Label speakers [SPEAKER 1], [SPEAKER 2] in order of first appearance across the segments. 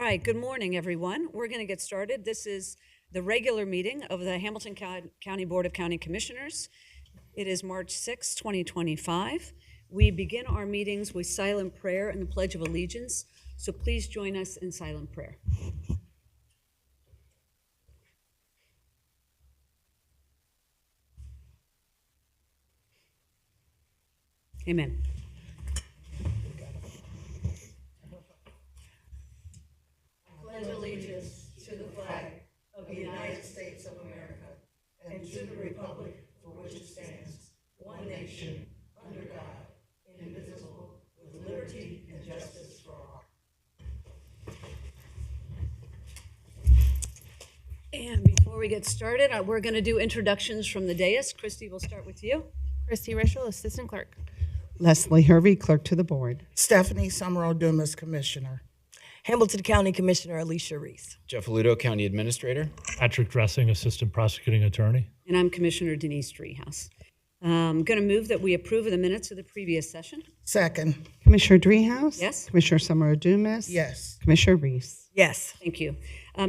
[SPEAKER 1] right, good morning, everyone. We're going to get started. This is the regular meeting of the Hamilton County Board of County Commissioners. It is March 6, 2025. We begin our meetings with silent prayer and the Pledge of Allegiance, so please join us in silent prayer. Amen.
[SPEAKER 2] I pledge allegiance to the flag of the United States of America and to the republic for which it stands, one nation, under God, indivisible, with liberty and justice for all.
[SPEAKER 1] And before we get started, we're going to do introductions from the dais. Christy, we'll start with you.
[SPEAKER 3] Christy Rischel, Assistant Clerk.
[SPEAKER 4] Leslie Hervey, Clerk to the Board.
[SPEAKER 2] Stephanie Summerall-Dumas, Commissioner.
[SPEAKER 5] Hamilton County Commissioner Alicia Reese.
[SPEAKER 6] Jeff Aludo, County Administrator.
[SPEAKER 7] Patrick Dressing, Assistant Prosecuting Attorney.
[SPEAKER 1] And I'm Commissioner Denise Driehaus. I'm going to move that we approve of the minutes of the previous session.
[SPEAKER 2] Second.
[SPEAKER 4] Commissioner Driehaus?
[SPEAKER 1] Yes.
[SPEAKER 4] Commissioner Summer-Dumas?
[SPEAKER 2] Yes.
[SPEAKER 4] Commissioner Reese?
[SPEAKER 5] Yes.
[SPEAKER 1] Thank you.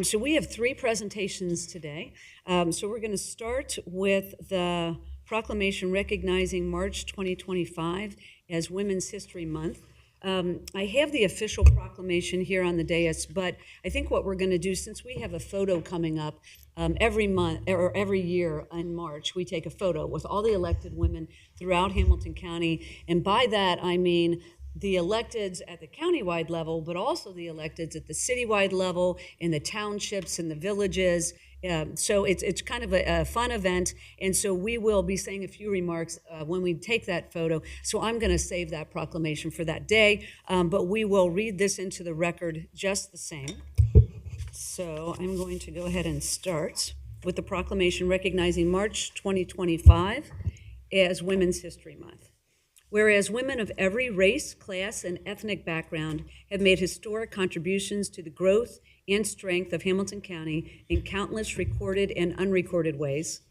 [SPEAKER 1] So we have three presentations today. So we're going to start with the proclamation recognizing March 2025 as Women's History Month. I have the official proclamation here on the dais, but I think what we're going to do, since we have a photo coming up every month or every year in March, we take a photo with all the elected women throughout Hamilton County. And by that, I mean the electeds at the countywide level, but also the electeds at the citywide level, in the townships and the villages. So it's kind of a fun event, and so we will be saying a few remarks when we take that photo. So I'm going to save that proclamation for that day, but we will read this into the record just the same. So I'm going to go ahead and start with the proclamation recognizing March 2025 as Women's History Month. Whereas women of every race, class, and ethnic background have made historic contributions to the growth and strength of Hamilton County in countless recorded and unrecorded ways,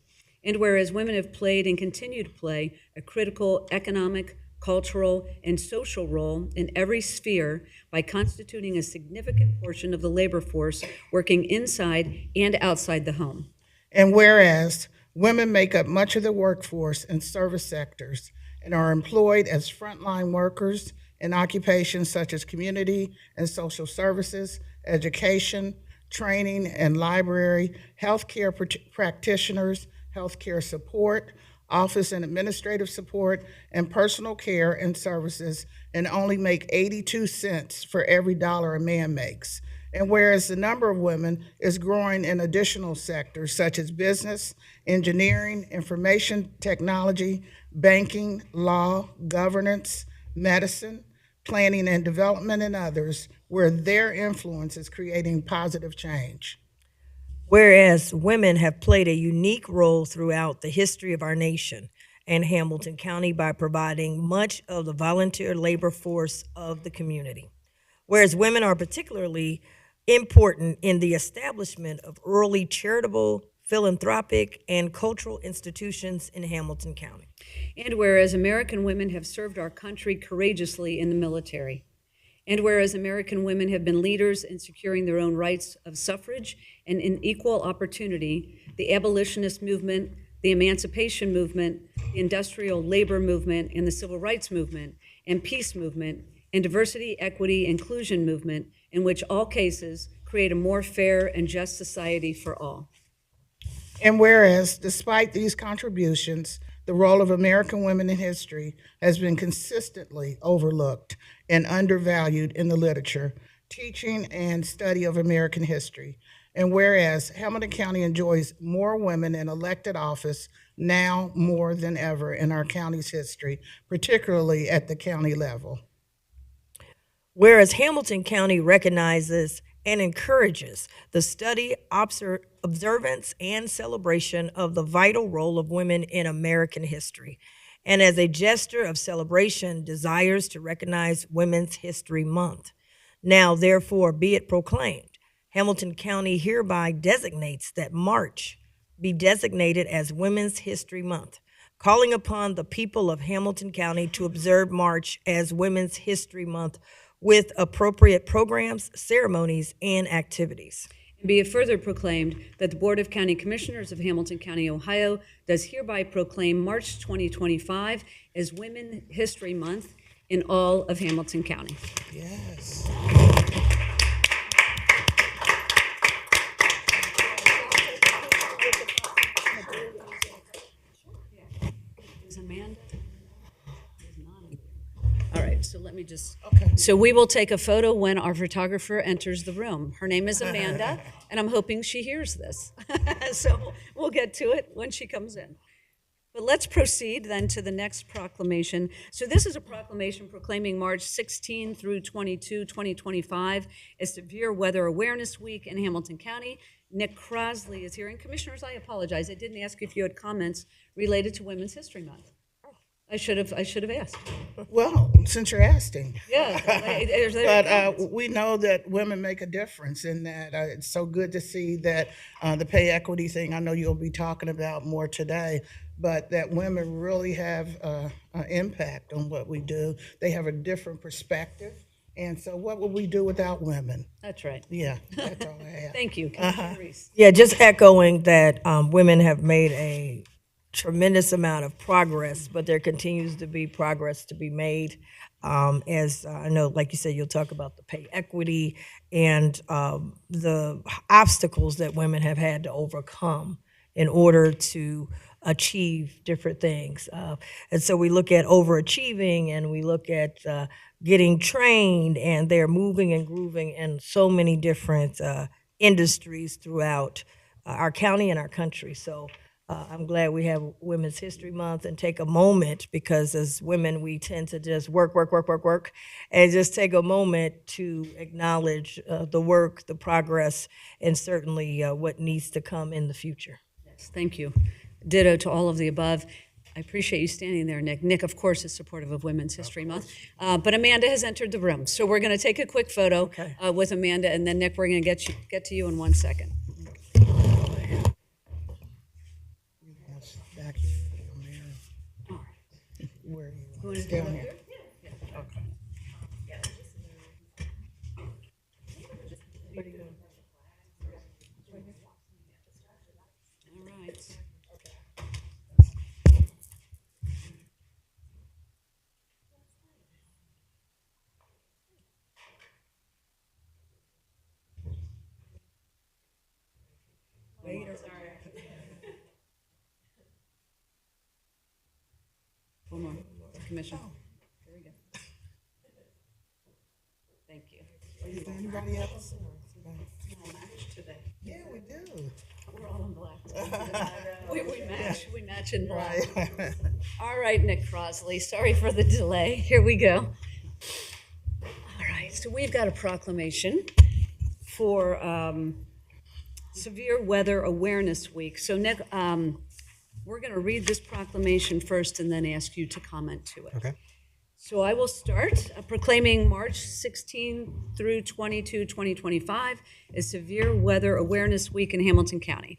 [SPEAKER 1] and whereas women have played and continue to play a critical economic, cultural, and social role in every sphere by constituting a significant portion of the labor force working inside and outside the home.
[SPEAKER 2] And whereas women make up much of the workforce in service sectors and are employed as frontline workers in occupations such as community and social services, education, training and library, healthcare practitioners, healthcare support, office and administrative support, and personal care and services, and only make 82 cents for every dollar a man makes. And whereas the number of women is growing in additional sectors such as business, engineering, information technology, banking, law, governance, medicine, planning and development, and others, where their influence is creating positive change.
[SPEAKER 5] Whereas women have played a unique role throughout the history of our nation and Hamilton County by providing much of the volunteer labor force of the community. Whereas women are particularly important in the establishment of early charitable, philanthropic, and cultural institutions in Hamilton County.
[SPEAKER 1] And whereas American women have served our country courageously in the military. And whereas American women have been leaders in securing their own rights of suffrage and in equal opportunity, the abolitionist movement, the emancipation movement, the industrial labor movement, and the civil rights movement, and peace movement, and diversity, equity, inclusion movement, in which all cases create a more fair and just society for all.
[SPEAKER 2] And whereas, despite these contributions, the role of American women in history has been consistently overlooked and undervalued in the literature, teaching, and study of American history. And whereas Hamilton County enjoys more women in elected office now more than ever in our county's history, particularly at the county level.
[SPEAKER 5] Whereas Hamilton County recognizes and encourages the study, observance, and celebration of the vital role of women in American history, and as a gesture of celebration desires to recognize Women's History Month. Now, therefore, be it proclaimed, Hamilton County hereby designates that March be designated as Women's History Month, calling upon the people of Hamilton County to observe March as Women's History Month with appropriate programs, ceremonies, and activities.
[SPEAKER 1] And be it further proclaimed that the Board of County Commissioners of Hamilton County, Ohio, does hereby proclaim March 2025 as Women's History Month in all of Hamilton County.
[SPEAKER 2] Yes.
[SPEAKER 1] Is Amanda? All right, so let me just,
[SPEAKER 2] Okay.
[SPEAKER 1] so we will take a photo when our photographer enters the room. Her name is Amanda, and I'm hoping she hears this. So we'll get to it when she comes in. But let's proceed then to the next proclamation. So this is a proclamation proclaiming March 16 through 22, 2025 as Severe Weather Awareness Week in Hamilton County. Nick Crosley is here. And Commissioners, I apologize. I didn't ask if you had comments related to Women's History Month. I should have asked.
[SPEAKER 2] Well, since you're asking.
[SPEAKER 1] Yeah.
[SPEAKER 2] But we know that women make a difference in that. It's so good to see that the pay equity thing, I know you'll be talking about more today, but that women really have an impact on what we do. They have a different perspective. And so what would we do without women?
[SPEAKER 1] That's right.
[SPEAKER 2] Yeah, that's all I have.
[SPEAKER 1] Thank you, Commissioner Reese.
[SPEAKER 5] Yeah, just echoing that women have made a tremendous amount of progress, but there continues to be progress to be made. As I know, like you said, you'll talk about the pay equity and the obstacles that women have had to overcome in order to achieve different things. And so we look at overachieving and we look at getting trained, and they're moving and grooving in so many different industries throughout our county and our country. So I'm glad we have Women's History Month and take a moment, because as women, we tend to just work, and just take a moment to acknowledge the work, the progress, and certainly what needs to come in the future.
[SPEAKER 1] Yes, thank you. Ditto to all of the above. I appreciate you standing there, Nick. Nick, of course, is supportive of Women's History Month. But Amanda has entered the room. So we're going to take a quick photo with Amanda, and then, Nick, we're going to get to you in 1 second.
[SPEAKER 2] Back here, down there. Where do you want? Down here.
[SPEAKER 1] All right. One more, Commissioner. There we go. Thank you.
[SPEAKER 2] Is there anybody else?
[SPEAKER 1] Match today.
[SPEAKER 2] Yeah, we do.
[SPEAKER 1] We're all in black. We match in black.
[SPEAKER 2] Right.
[SPEAKER 1] All right, Nick Crosley, sorry for the delay. Here we go. All right, so we've got a proclamation for Severe Weather Awareness Week. So, Nick, we're going to read this proclamation first and then ask you to comment to it.
[SPEAKER 6] Okay.
[SPEAKER 1] So I will start proclaiming March 16 through 22, 2025 as Severe Weather Awareness Week in Hamilton County.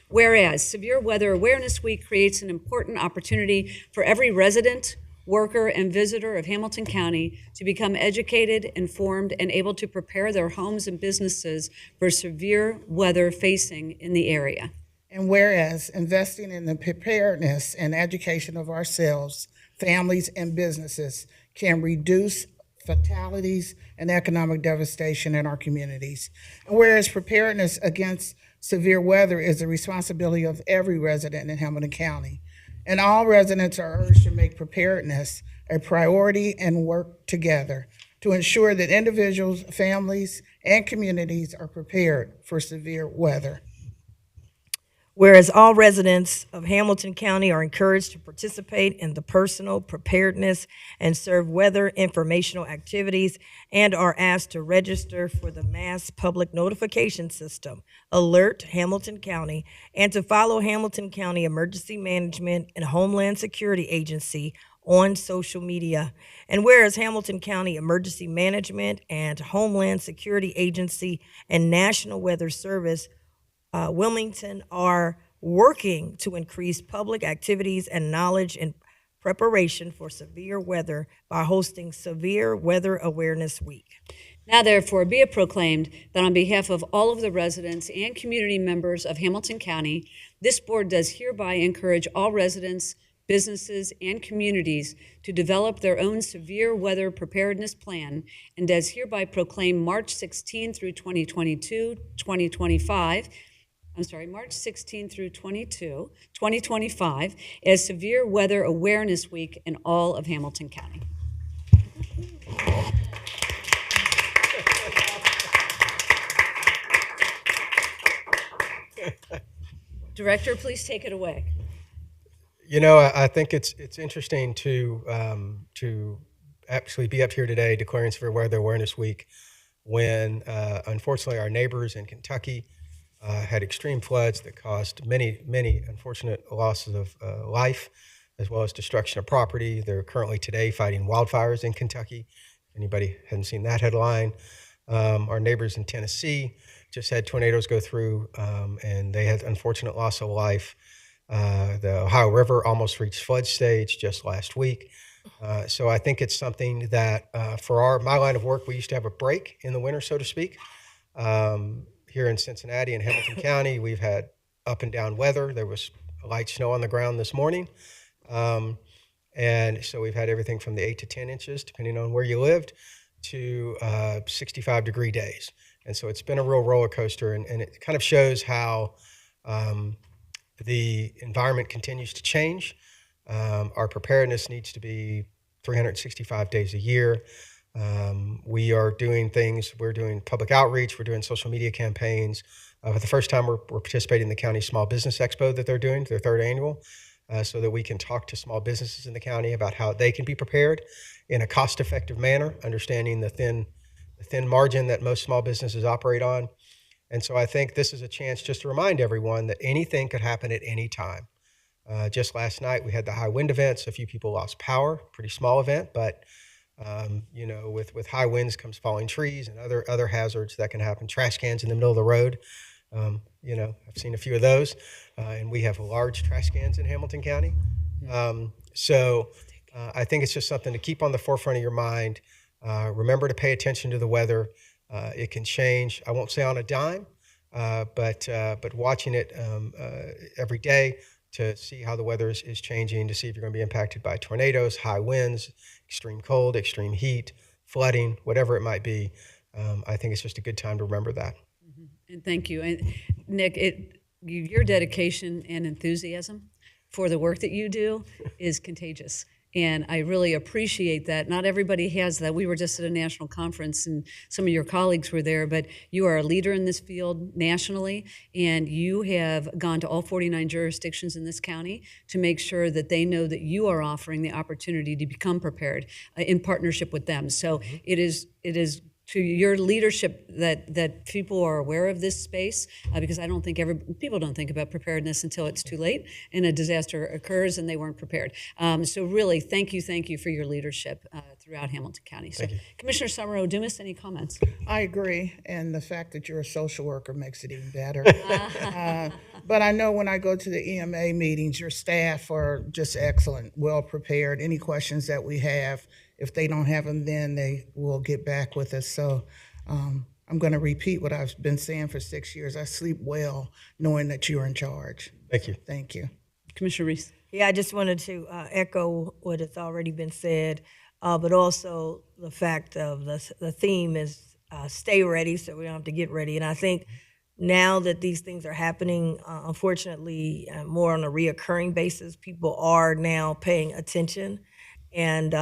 [SPEAKER 1] Whereas Severe Weather Awareness Week creates an important opportunity for every resident, worker, and visitor of Hamilton County to become educated, informed, and able to prepare their homes and businesses for severe weather facing in the area.
[SPEAKER 2] And whereas investing in the preparedness and education of ourselves, families, and businesses can reduce fatalities and economic devastation in our communities. And whereas preparedness against severe weather is the responsibility of every resident in Hamilton County. And all residents are urged to make preparedness a priority and work together to ensure that individuals, families, and communities are prepared for severe weather.
[SPEAKER 5] Whereas all residents of Hamilton County are encouraged to participate in the personal preparedness and serve weather informational activities and are asked to register for the mass public notification system, Alert Hamilton County, and to follow Hamilton County Emergency Management and Homeland Security Agency on social media. And whereas Hamilton County Emergency Management and Homeland Security Agency and National Weather Service Wilmington are working to increase public activities and knowledge in preparation for severe weather by hosting Severe Weather Awareness Week.
[SPEAKER 1] Now therefore be it proclaimed that on behalf of all of the residents and community members of Hamilton County, this board does hereby encourage all residents, businesses, and communities to develop their own severe weather preparedness plan, and does hereby proclaim March 16 through 2025 as Severe Weather Awareness Week in all of Hamilton County. Director, please take it away.
[SPEAKER 8] You know, I think it's interesting to actually be up here today declaring Severe Weather Awareness Week when, unfortunately, our neighbors in Kentucky had extreme floods that caused many unfortunate losses of life, as well as destruction of property. They're currently today fighting wildfires in Kentucky. If anybody hadn't seen that headline. Our neighbors in Tennessee just had tornadoes go through, and they had unfortunate loss of life. The Ohio River almost reached flood stage just last week. So I think it's something that for my line of work, we used to have a break in the winter, so to speak. Here in Cincinnati and Hamilton County, we've had up and down weather. There was light snow on the ground this morning. And so we've had everything from the 8 to 10 inches, depending on where you lived, to 65-degree days. And so it's been a real roller coaster, and it kind of shows how the environment continues to change. Our preparedness needs to be 365 days a year. We are doing things, we're doing public outreach, we're doing social media campaigns. For the first time, we're participating in the county Small Business Expo that they're doing, their third annual, so that we can talk to small businesses in the county about how they can be prepared in a cost-effective manner, understanding the thin margin that most small businesses operate on. And so I think this is a chance just to remind everyone that anything could happen at any time. Just last night, we had the high wind events. A few people lost power, pretty small event, but you know, with high winds comes falling trees and other hazards that can happen. Trash cans in the middle of the road. You know, I've seen a few of those, and we have large trash cans in Hamilton County. So I think it's just something to keep on the forefront of your mind. Remember to pay attention to the weather. It can change, I won't say on a dime, but watching it every day to see how the weather is changing, to see if you're going to be impacted by tornadoes, high winds, extreme cold, extreme heat, flooding, whatever it might be. I think it's just a good time to remember that.
[SPEAKER 1] And thank you. And Nick, your dedication and enthusiasm for the work that you do is contagious. And I really appreciate that. Not everybody has that. We were just at a national conference and some of your colleagues were there, but you are a leader in this field nationally, and you have gone to all 49 jurisdictions in this county to make sure that they know that you are offering the opportunity to become prepared in partnership with them. So it is to your leadership that people are aware of this space, because I don't think people don't think about preparedness until it's too late and a disaster occurs and they weren't prepared. So really, thank you for your leadership throughout Hamilton County. So, Commissioner Summer Dumas, any comments?
[SPEAKER 2] I agree, and the fact that you're a social worker makes it even better. But I know when I go to the EMA meetings, your staff are just excellent, well prepared. Any questions that we have, if they don't have them, then they will get back with us. So I'm going to repeat what I've been saying for 6 years. I sleep well knowing that you're in charge.
[SPEAKER 8] Thank you.
[SPEAKER 2] Thank you.
[SPEAKER 1] Commissioner Reese.
[SPEAKER 5] Yeah, I just wanted to echo what has already been said, but also the fact of the theme is stay ready, so we don't have to get ready. And I think now that these things are happening, unfortunately, more on a reoccurring basis, people are now paying attention. And,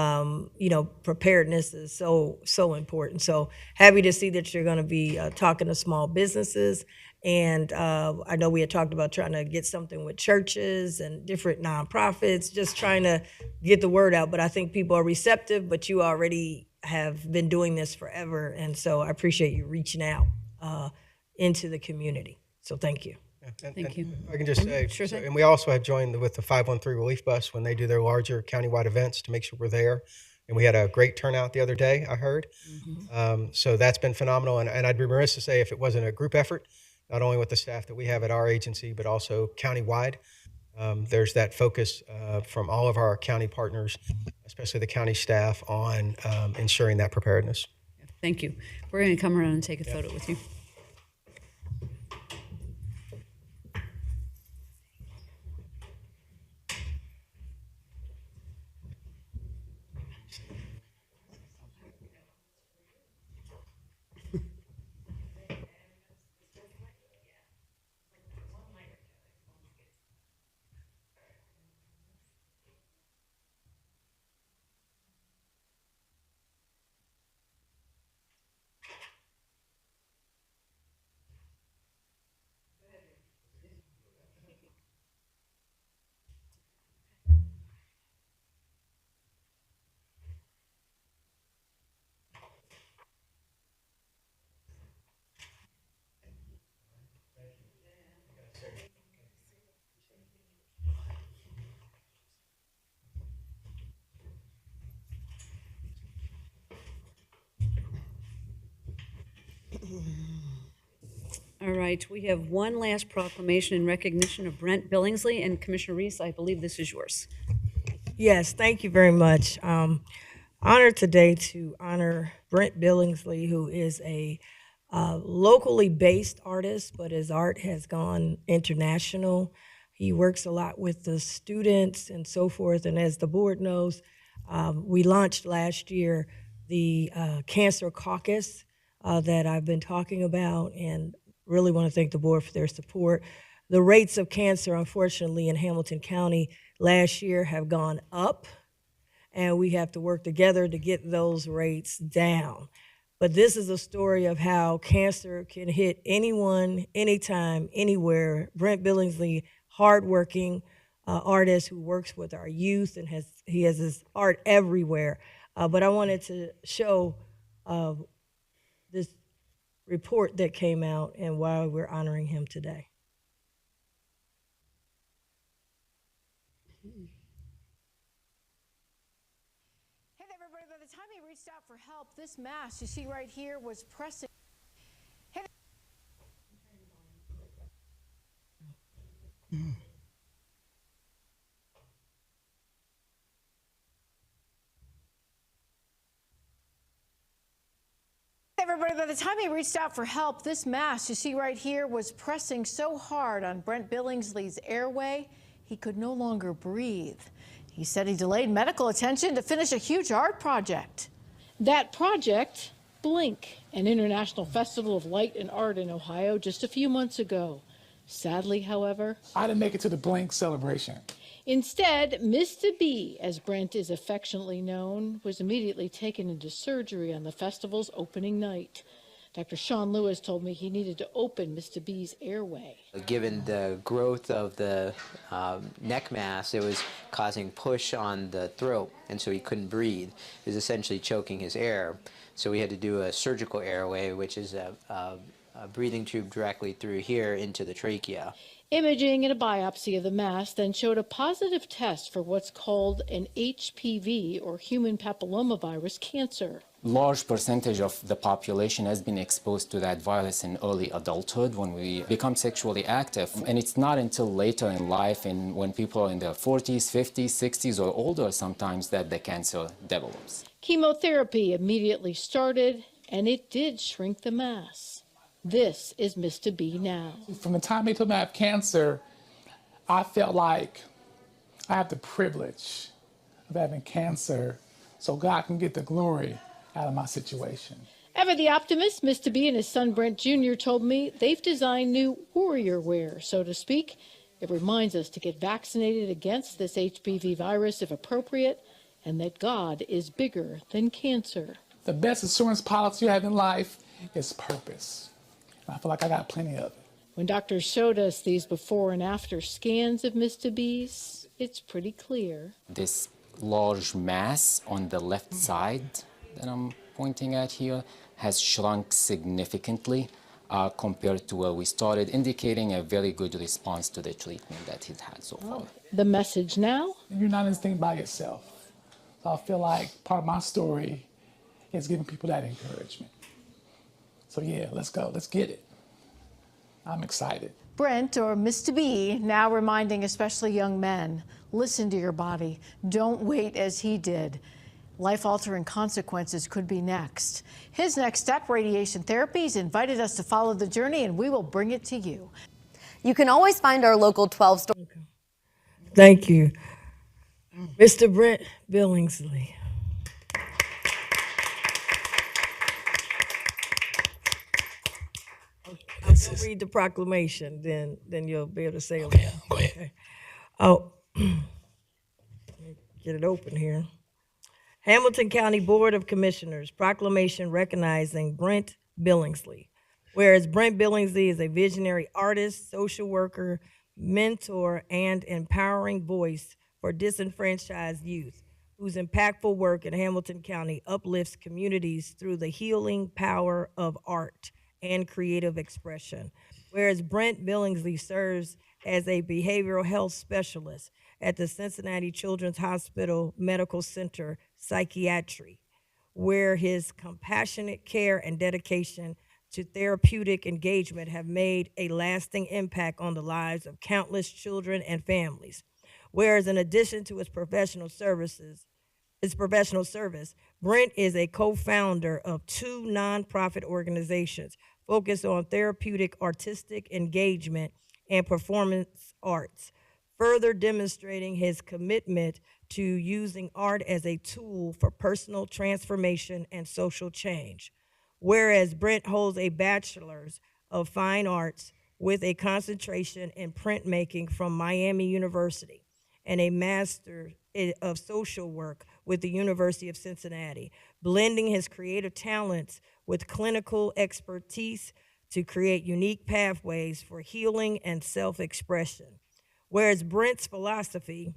[SPEAKER 5] you know, preparedness is so important. So happy to see that you're going to be talking to small businesses. And I know we had talked about trying to get something with churches and different nonprofits, just trying to get the word out. But I think people are receptive, but you already have been doing this forever. And so I appreciate you reaching out into the community. So thank you.
[SPEAKER 1] Thank you.
[SPEAKER 8] I can just say,
[SPEAKER 1] Sure thing.
[SPEAKER 8] and we also have joined with the 513 Relief Bus when they do their larger countywide events to make sure we're there. And we had a great turnout the other day, I heard. So that's been phenomenal. And I'd be remiss to say if it wasn't a group effort, not only with the staff that we have at our agency, but also countywide. There's that focus from all of our county partners, especially the county staff, on ensuring that preparedness.
[SPEAKER 1] Thank you. We're going to come around and take a photo with you. All right, we have one last proclamation in recognition of Brent Billingsley, and Commissioner Reese, I believe this is yours.
[SPEAKER 5] Yes, thank you very much. Honored today to honor Brent Billingsley, who is a locally based artist, but his art has gone international. He works a lot with the students and so forth, and as the board knows, we launched last year the Cancer Caucus that I've been talking about, and really want to thank the board for their support. The rates of cancer, unfortunately, in Hamilton County last year have gone up, and we have to work together to get those rates down. But this is a story of how cancer can hit anyone, anytime, anywhere. Brent Billingsley, hardworking artist who works with our youth, and he has his art everywhere. But I wanted to show this report that came out and why we're honoring him today.
[SPEAKER 9] Hey there, everybody. By the time he reached out for help, this mass you see right here was pressing. Hey everybody, by the time he reached out for help, this mass you see right here was pressing so hard on Brent Billingsley's airway, he could no longer breathe. He said he delayed medical attention to finish a huge art project. That project, Blink, an international festival of light and art in Ohio just a few months ago. Sadly, however,
[SPEAKER 10] I didn't make it to the Blink celebration.
[SPEAKER 9] Instead, Mr. B, as Brent is affectionately known, was immediately taken into surgery on the festival's opening night. Dr. Sean Lewis told me he needed to open Mr. B's airway.
[SPEAKER 11] Given the growth of the neck mass, it was causing push on the throat, and so he couldn't breathe. It was essentially choking his air. So we had to do a surgical airway, which is a breathing tube directly through here into the trachea.
[SPEAKER 9] Imaging and a biopsy of the mass then showed a positive test for what's called an HPV, or human papillomavirus cancer.
[SPEAKER 12] Large percentage of the population has been exposed to that virus in early adulthood when we become sexually active. And it's not until later in life, and when people are in their 40s, 50s, 60s, or older sometimes, that the cancer develops.
[SPEAKER 9] Chemotherapy immediately started, and it did shrink the mass. This is Mr. B now.
[SPEAKER 10] From the time they told me I have cancer, I felt like I have the privilege of having cancer so God can get the glory out of my situation.
[SPEAKER 9] Ever the optimist, Mr. B and his son Brent Jr. told me they've designed new warrior wear, so to speak. It reminds us to get vaccinated against this HPV virus if appropriate, and that God is bigger than cancer.
[SPEAKER 10] The best insurance policy you have in life is purpose. I feel like I got plenty of it.
[SPEAKER 9] When doctors showed us these before and after scans of Mr. B's, it's pretty clear.
[SPEAKER 12] This large mass on the left side that I'm pointing at here has shrunk significantly compared to where we started, indicating a very good response to the treatment that he's had so far.
[SPEAKER 9] The message now?
[SPEAKER 10] You're not in this thing by yourself. So I feel like part of my story is giving people that encouragement. So yeah, let's go. Let's get it. I'm excited.
[SPEAKER 9] Brent, or Mr. B, now reminding especially young men, listen to your body. Don't wait as he did. Life-altering consequences could be next. His next step, radiation therapy, has invited us to follow the journey, and we will bring it to you.
[SPEAKER 13] You can always find our local 12 store.
[SPEAKER 5] Thank you. Mr. Brent Billingsley. I'm going to read the proclamation, then you'll be able to say it.
[SPEAKER 6] Okay, go ahead.
[SPEAKER 5] Okay. Oh, let me get it open here. Hamilton County Board of Commissioners proclamation recognizing Brent Billingsley. Whereas Brent Billingsley is a visionary artist, social worker, mentor, and empowering voice for disenfranchised youth, whose impactful work in Hamilton County uplifts communities through the healing power of art and creative expression. Whereas Brent Billingsley serves as a behavioral health specialist at the Cincinnati Children's Hospital Medical Center Psychiatry, where his compassionate care and dedication to therapeutic engagement have made a lasting impact on the lives of countless children and families. Whereas in addition to his professional service, Brent is a co-founder of 2 nonprofit organizations focused on therapeutic artistic engagement and performance arts, further demonstrating his commitment to using art as a tool for personal transformation and social change. Whereas Brent holds a bachelor's of fine arts with a concentration in printmaking from Miami University and a master of social work with the University of Cincinnati, blending his creative talents with clinical expertise to create unique pathways for healing and self-expression. Whereas Brent's philosophy,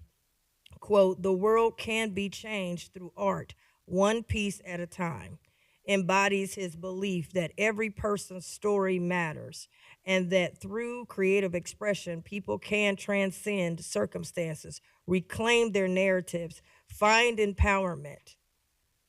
[SPEAKER 5] quote, "The world can be changed through art, one piece at a time," embodies his belief that every person's story matters and that through creative expression, people can transcend circumstances, reclaim their narratives, find empowerment.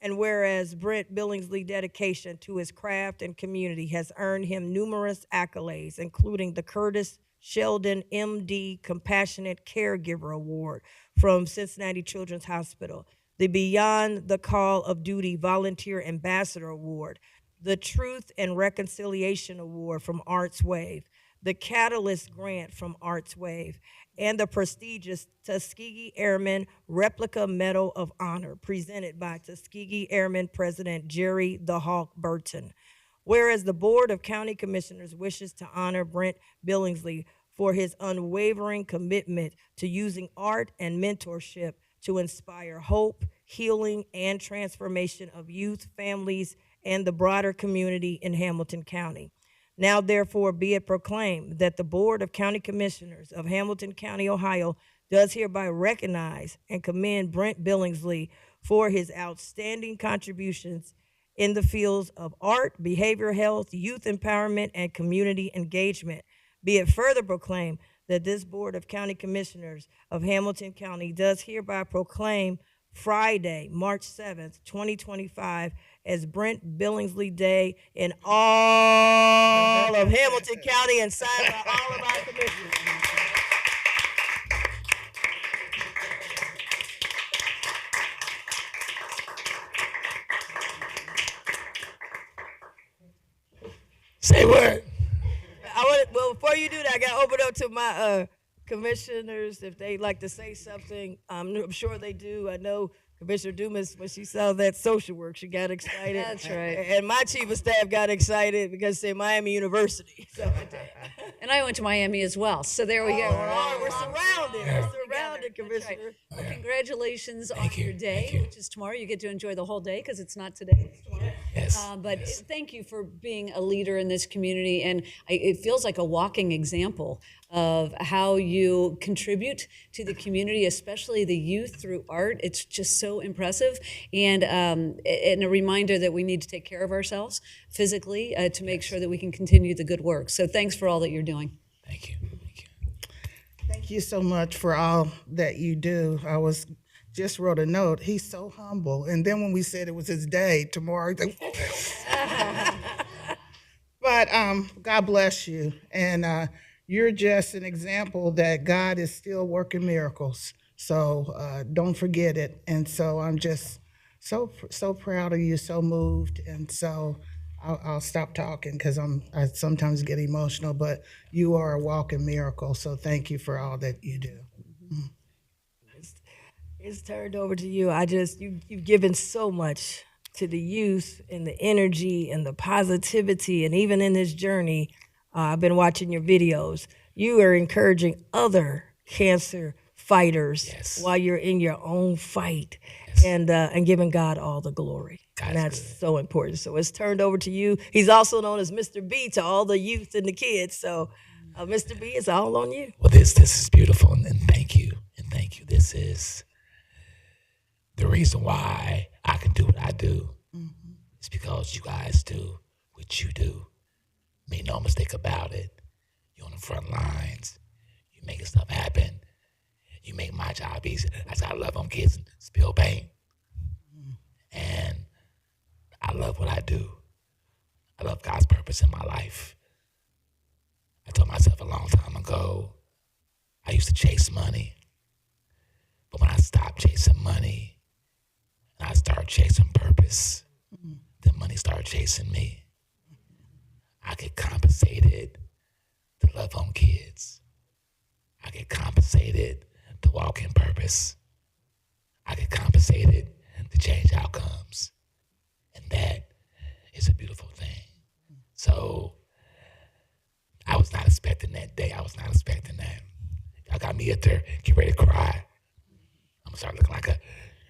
[SPEAKER 5] And whereas Brent Billingsley's dedication to his craft and community has earned him numerous accolades, including the Curtis Sheldon MD Compassionate Caregiver Award from Cincinnati Children's Hospital, the Beyond the Call of Duty Volunteer Ambassador Award, the Truth and Reconciliation Award from Arts Wave, the Catalyst Grant from Arts Wave, and the prestigious Tuskegee Airmen Replica Medal of Honor presented by Tuskegee Airmen President Jerry the Hawk Burton. Whereas the Board of County Commissioners wishes to honor Brent Billingsley for his unwavering commitment to using art and mentorship to inspire hope, healing, and transformation of youth, families, and the broader community in Hamilton County. Now, therefore, be it proclaimed that the Board of County Commissioners of Hamilton County, Ohio, does hereby recognize and commend Brent Billingsley for his outstanding contributions in the fields of art, behavioral health, youth empowerment, and community engagement. Be it further proclaimed that this Board of County Commissioners of Hamilton County does hereby proclaim Friday, March 7th, 2025, as Brent Billingsley Day in all of Hamilton County and signed by all of our commissioners.
[SPEAKER 6] Say what?
[SPEAKER 5] Well, before you do that, I got to open up to my commissioners if they'd like to say something. I'm sure they do. I know Commissioner Dumas, when she saw that social work, she got excited.
[SPEAKER 1] That's right.
[SPEAKER 5] And my chief of staff got excited because they Miami University. So,
[SPEAKER 1] And I went to Miami as well, so there we go.
[SPEAKER 5] we're surrounded. We're surrounded, Commissioner.
[SPEAKER 1] Well, congratulations on your day, which is tomorrow. You get to enjoy the whole day because it's not today, it's tomorrow.
[SPEAKER 6] Yes.
[SPEAKER 1] But thank you for being a leader in this community, and it feels like a walking example of how you contribute to the community, especially the youth, through art. It's just so impressive, and a reminder that we need to take care of ourselves physically to make sure that we can continue the good work. So thanks for all that you're doing.
[SPEAKER 6] Thank you.
[SPEAKER 2] Thank you so much for all that you do. Just wrote a note. He's so humble. And then when we said it was his day tomorrow, he's like, but God bless you. And you're just an example that God is still working miracles. So don't forget it. And so I'm just so proud of you, so moved. And so I'll stop talking because I sometimes get emotional, but you are a walking miracle. So thank you for all that you do.
[SPEAKER 5] It's turned over to you. You've given so much to the youth and the energy and the positivity. And even in this journey, I've been watching your videos. You are encouraging other cancer fighters while you're in your own fight and giving God all the glory. And that's so important. So it's turned over to you. He's also known as Mr. B to all the youth and the kids. So Mr. B, it's all on you.
[SPEAKER 6] Well, this is beautiful, and thank you. And thank you. This is the reason why I can do what I do. It's because you guys do what you do. Make no mistake about it. You're on the front lines. You're making stuff happen. You make my job easy. I said I love on kids and spill paint. And I love what I do. I love God's purpose in my life. I told myself a long time ago, I used to chase money. But when I stopped chasing money, and I started chasing purpose, then money started chasing me. I get compensated to love on kids. I get compensated to walk in purpose. I get compensated to change outcomes. And that is a beautiful thing. So I was not expecting that day. I was not expecting that. Y'all got me up there, get ready to cry. I'm gonna start looking like a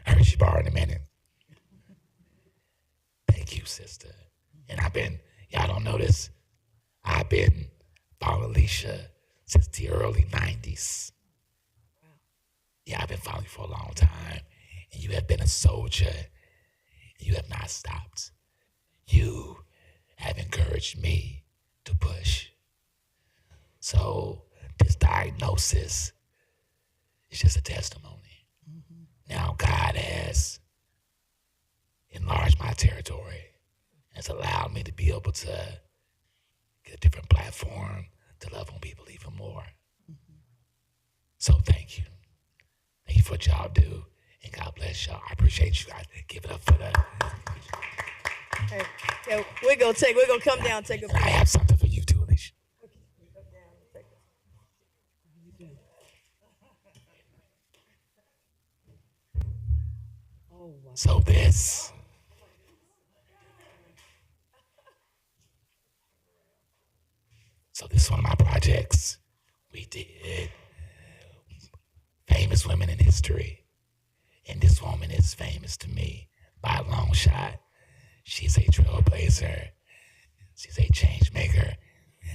[SPEAKER 6] Hershey bar in a minute. Thank you, sister. And y'all don't know this, I've been following Alicia since the early 90s. Yeah, I've been following you for a long time. And you have been a soldier. And you have not stopped. You have encouraged me to push. So this diagnosis is just a testimony. Now God has enlarged my territory. It's allowed me to be able to get a different platform to love on people even more. So thank you. Thank you for what y'all do. And God bless y'all. I appreciate you guys. Give it up for that.
[SPEAKER 5] Okay, we're gonna come down and take a break.
[SPEAKER 6] I have something for you too, Alicia. So this is one of my projects. We did famous women in history. And this woman is famous to me by a long shot. She's a trailblazer. She's a change maker.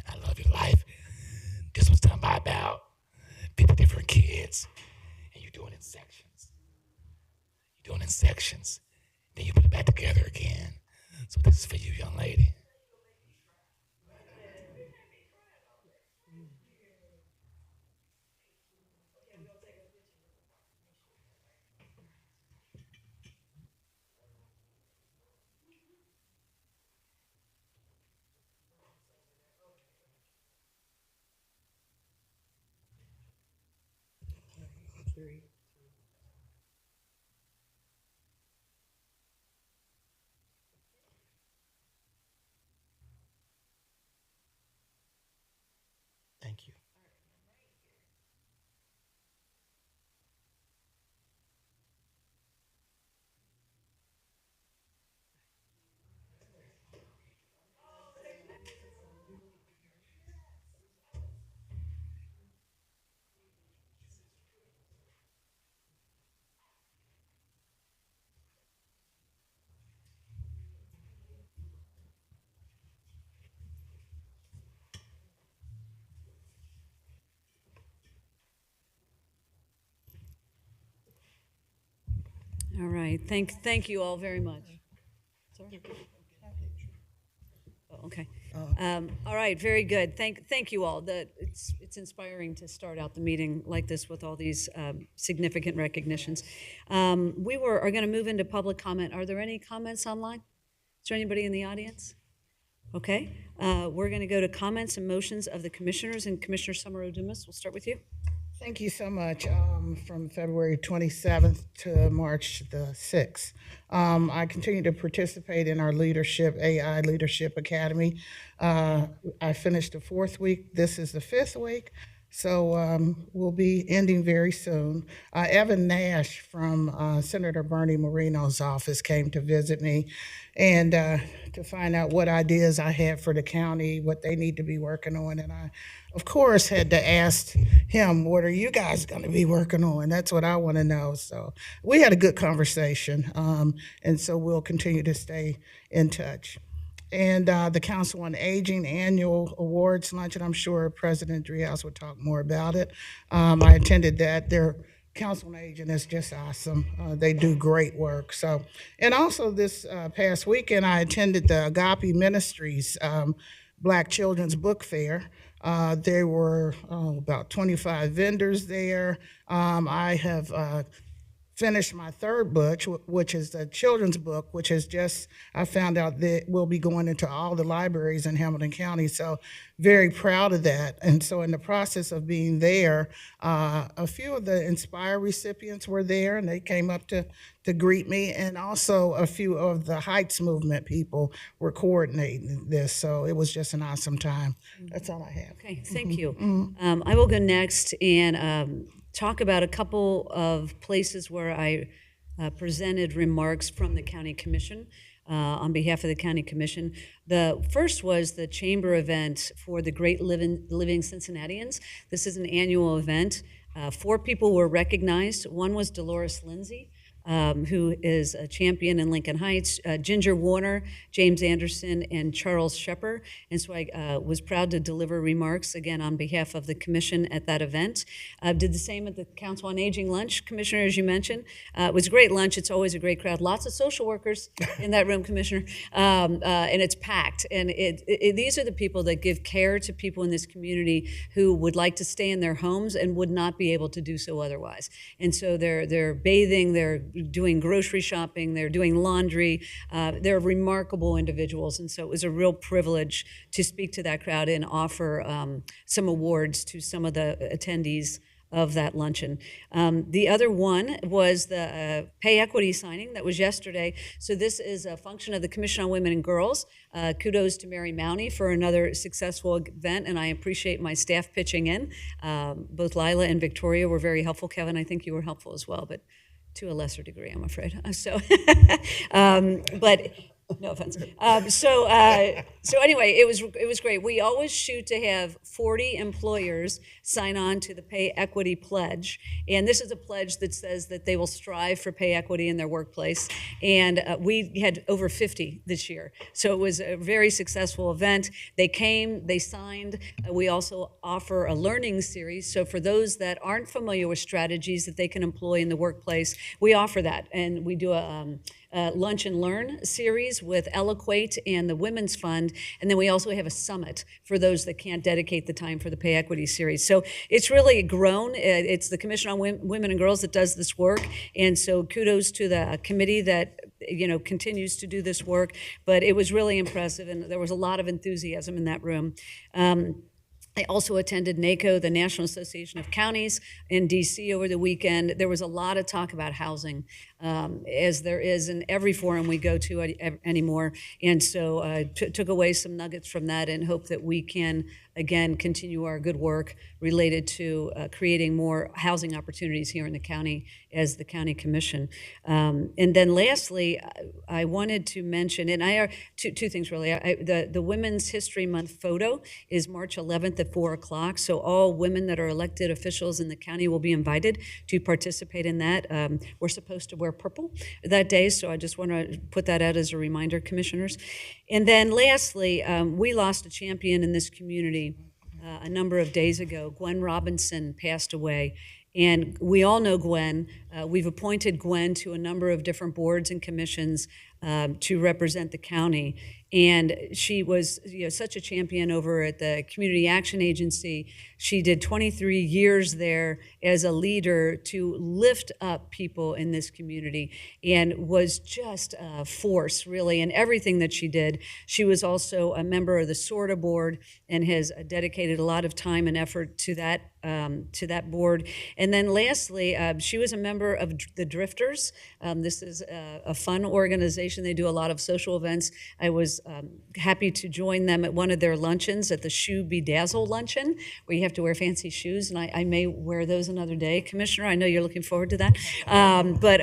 [SPEAKER 6] I love your life. This was done by about 50 different kids. And you do it in sections. You do it in sections. Then you put it back together again. So this is for you, young lady. Thank you.
[SPEAKER 1] All right. Thank you all very much. Sorry? Oh, okay. All right. Very good. Thank you all. It's inspiring to start out the meeting like this with all these significant recognitions. We are going to move into public comment. Are there any comments online? Is there anybody in the audience? Okay, we're going to go to comments and motions of the commissioners, and Commissioner Summer-Odumas, we'll start with you.
[SPEAKER 2] Thank you so much. From February 27th to March the 6th, I continue to participate in our AI Leadership Academy. I finished the 4th week. This is the 5th week. So we'll be ending very soon. Evan Nash from Senator Bernie Moreno's office came to visit me and to find out what ideas I had for the county, what they need to be working on. And I, of course, had to ask him, what are you guys going to be working on? That's what I want to know. So we had a good conversation, and so we'll continue to stay in touch. And the Council on Aging Annual Awards Luncheon, I'm sure President Driehaus will talk more about it. I attended that. Their Council on Aging is just awesome. They do great work. So, and also this past weekend, I attended the Agape Ministries Black Children's Book Fair. There were about 25 vendors there. I have finished my 3rd book, which is a children's book, which is just, I found out that will be going into all the libraries in Hamilton County. So very proud of that. And so in the process of being there, a few of the Inspire recipients were there, and they came up to greet me. And also a few of the Heights Movement people were coordinating this. So it was just an awesome time. That's all I have.
[SPEAKER 1] Okay, thank you. I will go next and talk about a couple of places where I presented remarks from the County Commission on behalf of the County Commission. The first was the chamber event for the Great Living Cincinnatians. This is an annual event. 4 people were recognized. One was Dolores Lindsay, who is a champion in Lincoln Heights, Ginger Warner, James Anderson, and Charles Shepard. And so I was proud to deliver remarks, again, on behalf of the commission at that event. Did the same at the Council on Aging lunch, Commissioner, as you mentioned. It was a great lunch. It's always a great crowd. Lots of social workers in that room, Commissioner, and it's packed. And these are the people that give care to people in this community who would like to stay in their homes and would not be able to do so otherwise. And so they're bathing, they're doing grocery shopping, they're doing laundry. They're remarkable individuals, and so it was a real privilege to speak to that crowd and offer some awards to some of the attendees of that luncheon. The other one was the pay equity signing that was yesterday. So this is a function of the Commission on Women and Girls. Kudos to Mary Mounty for another successful event, and I appreciate my staff pitching in. Both Lila and Victoria were very helpful. Kevin, I think you were helpful as well, but to a lesser degree, I'm afraid. But no offense. So anyway, it was great. We always shoot to have 40 employers sign on to the Pay Equity Pledge, and this is a pledge that says that they will strive for pay equity in their workplace. And we had over 50 this year, so it was a very successful event. They came, they signed. We also offer a learning series, so for those that aren't familiar with strategies that they can employ in the workplace, we offer that, and we do a Lunch and Learn series with Eloquate and the Women's Fund, and then we also have a summit for those that can't dedicate the time for the pay equity series. So it's really grown. It's the Commission on Women and Girls that does this work, and so kudos to the committee that continues to do this work. But it was really impressive, and there was a lot of enthusiasm in that room. I also attended NACO, the National Association of Counties, in D.C. over the weekend. There was a lot of talk about housing, as there is in every forum we go to anymore. And so I took away some nuggets from that and hope that we can, again, continue our good work related to creating more housing opportunities here in the county as the County Commission. And then lastly, I wanted to mention, and I are two things really. The Women's History Month photo is March 11th at 4 o'clock. So all women that are elected officials in the county will be invited to participate in that. We're supposed to wear purple that day, so I just want to put that out as a reminder, commissioners. And then lastly, we lost a champion in this community a number of days ago. Gwen Robinson passed away. And we all know Gwen. We've appointed Gwen to a number of different boards and commissions to represent the county. And she was such a champion over at the Community Action Agency. She did 23 years there as a leader to lift up people in this community and was just a force, really, in everything that she did. She was also a member of the SORTA board and has dedicated a lot of time and effort to that board. And then lastly, she was a member of the Drifters. This is a fun organization. They do a lot of social events. I was happy to join them at one of their luncheons at the Shoe Bedazzle luncheon, where you have to wear fancy shoes, and I may wear those another day. Commissioner, I know you're looking forward to that. But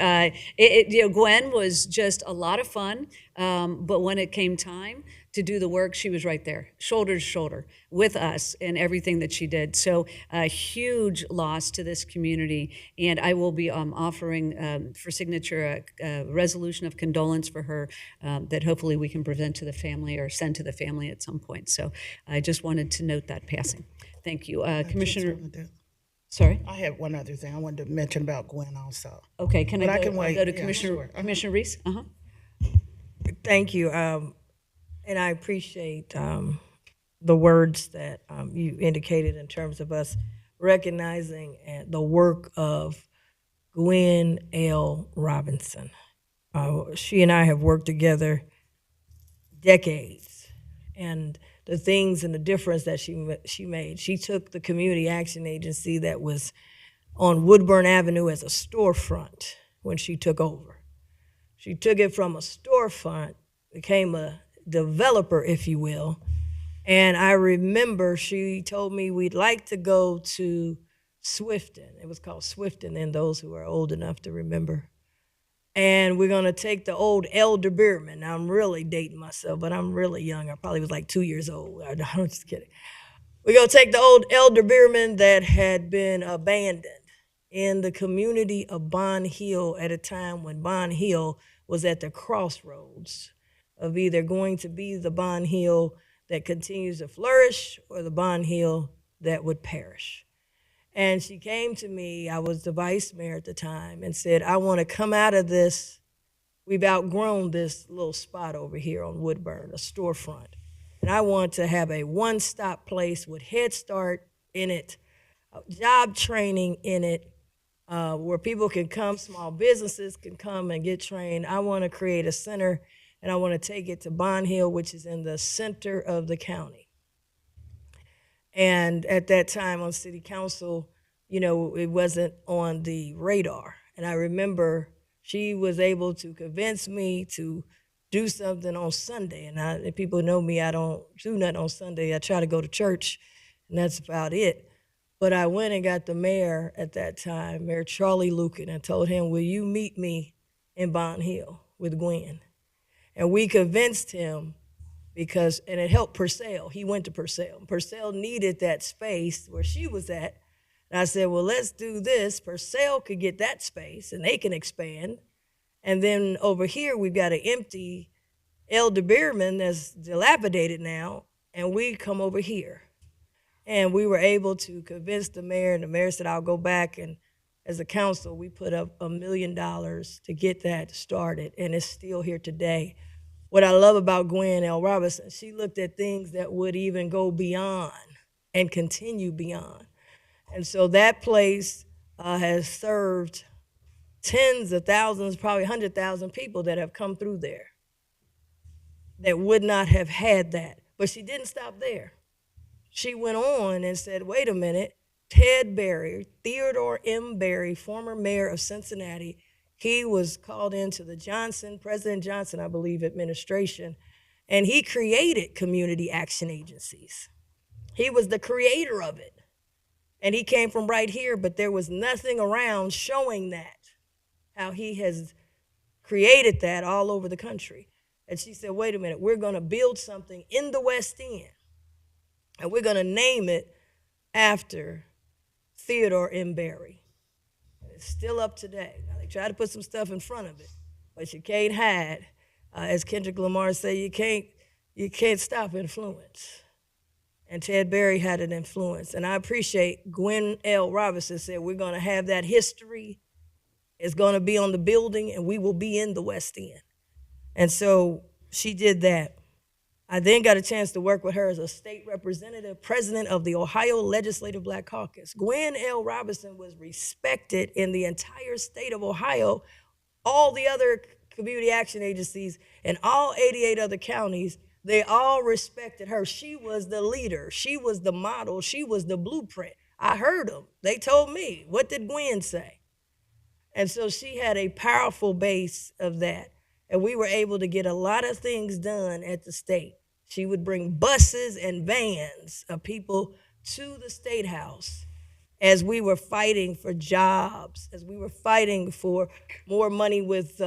[SPEAKER 1] Gwen was just a lot of fun, but when it came time to do the work, she was right there, shoulder to shoulder with us and everything that she did. So a huge loss to this community, and I will be offering for signature a resolution of condolence for her that hopefully we can present to the family or send to the family at some point. So I just wanted to note that passing. Thank you. Commissioner. Sorry?
[SPEAKER 2] I have one other thing I wanted to mention about Gwen also.
[SPEAKER 1] Okay, can
[SPEAKER 2] But
[SPEAKER 1] I
[SPEAKER 2] I
[SPEAKER 1] go,
[SPEAKER 2] can wait.
[SPEAKER 1] go to
[SPEAKER 2] Yeah,
[SPEAKER 1] Commissioner,
[SPEAKER 2] sure.
[SPEAKER 1] Commissioner Reese? Uh-huh.
[SPEAKER 5] Thank you. And I appreciate the words that you indicated in terms of us recognizing the work of Gwen L. Robinson. She and I have worked together decades, and the things and the difference that she made. She took the Community Action Agency that was on Woodburn Avenue as a storefront when she took over. She took it from a storefront, became a developer, if you will. And I remember she told me we'd like to go to Swifton. It was called Swifton, and those who are old enough to remember. And we're gonna take the old Elder Beerman. Now I'm really dating myself, but I'm really young. I probably was like 2 years old. I'm just kidding. We're gonna take the old Elder Beerman that had been abandoned in the community of Bond Hill at a time when Bond Hill was at the crossroads of either going to be the Bond Hill that continues to flourish or the Bond Hill that would perish. And she came to me, I was the vice mayor at the time, and said, I want to come out of this. We've outgrown this little spot over here on Woodburn, a storefront. And I want to have a one-stop place with Head Start in it, job training in it, where people can come, small businesses can come and get trained. I want to create a center, and I want to take it to Bond Hill, which is in the center of the county. And at that time on city council, it wasn't on the radar. And I remember she was able to convince me to do something on Sunday. And if people know me, I don't do nothing on Sunday. I try to go to church, and that's about it. But I went and got the mayor at that time, Mayor Charlie Lucan, and told him, will you meet me in Bond Hill with Gwen? And we convinced him and it helped Purcell. He went to Purcell. Purcell needed that space where she was at. And I said, well, let's do this. Purcell could get that space and they can expand. And then over here, we've got an empty Elder Beerman that's dilapidated now, and we come over here. And we were able to convince the mayor, and the mayor said, I'll go back. And as a council, we put up $1 million to get that started, and it's still here today. What I love about Gwen L. Robinson, she looked at things that would even go beyond and continue beyond. And so that place has served tens of thousands, probably 100,000 people that have come through there that would not have had that. But she didn't stop there. She went on and said, wait a minute, Ted Berry, Theodore M. Berry, former mayor of Cincinnati, he was called into the President Johnson, I believe, administration, and he created community action agencies. He was the creator of it. And he came from right here, but there was nothing around showing that, how he has created that all over the country. And she said, wait a minute, we're gonna build something in the West End, and we're gonna name it after Theodore M. Berry. It's still up today. Now, they try to put some stuff in front of it, but you can't hide. As Kendrick Lamar said, you can't stop influence. And Ted Berry had an influence. And I appreciate Gwen L. Robinson said, we're gonna have that history. It's gonna be on the building, and we will be in the West End. And so she did that. I then got a chance to work with her as a state representative, president of the Ohio Legislative Black Caucus. Gwen L. Robinson was respected in the entire state of Ohio. All the other community action agencies and all 88 other counties, they all respected her. She was the leader. She was the model. She was the blueprint. I heard them. They told me, what did Gwen say? And so she had a powerful base of that. And we were able to get a lot of things done at the state. She would bring buses and vans of people to the State House as we were fighting for jobs, as we were fighting for more money with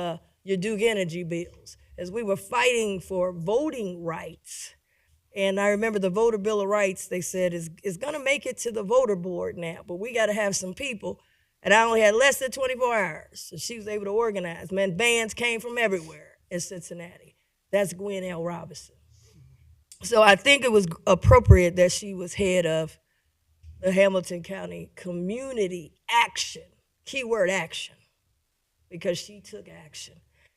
[SPEAKER 5] your Duke Energy bills, as we were fighting for voting rights. And I remember the Voter Bill of Rights, they said, is going to make it to the voter board now, but we got to have some people. And I only had less than 24 hours, so she was able to organize. Man, bands came from everywhere in Cincinnati. That's Gwen L. Robinson. So I think it was appropriate that she was head of the Hamilton County Community Action, keyword action, because she took action.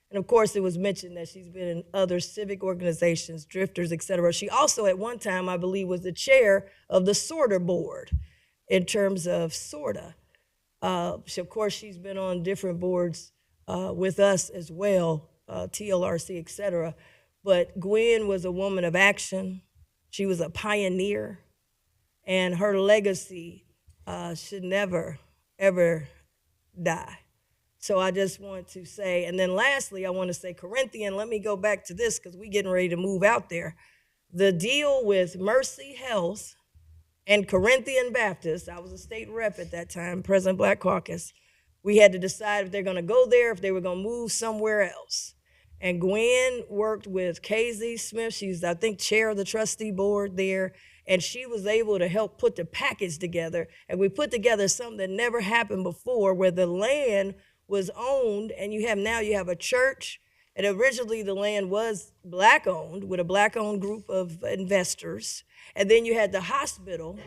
[SPEAKER 5] And of course, it was mentioned that she's been in other civic organizations, drifters, et cetera. She also, at one time, I believe, was the chair of the Sorter Board in terms of SORTA. Of course, she's been on different boards with us as well, TLRC, et cetera. But Gwen was a woman of action. She was a pioneer. And her legacy should never, ever die. So I just want to say, and then lastly, I want to say Corinthian, let me go back to this because we're getting ready to move out there. The deal with Mercy Health and Corinthian Baptist, I was a state rep at that time, President Black Caucus, we had to decide if they're going to go there, if they were going to move somewhere else. And Gwen worked with Casey Smith. She's, I think, chair of the trustee board there. And she was able to help put the package together. And we put together something that never happened before, where the land was owned, and you have a church. And originally the land was black owned with a black owned group of investors. And then you had the hospital.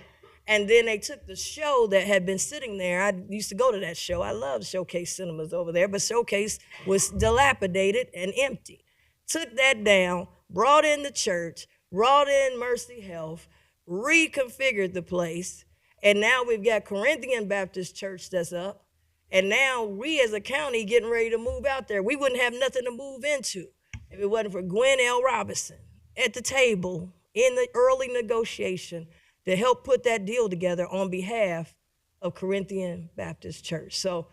[SPEAKER 5] And then they took the show that had been sitting there. I used to go to that show. I loved Showcase Cinemas over there, but Showcase was dilapidated and empty. Took that down, brought in the church, brought in Mercy Health, reconfigured the place, and now we've got Corinthian Baptist Church that's up, and now we as a county getting ready to move out there. We wouldn't have nothing to move into if it wasn't for Gwen L. Robinson at the table in the early negotiation to help put that deal together on behalf of Corinthian Baptist Church. So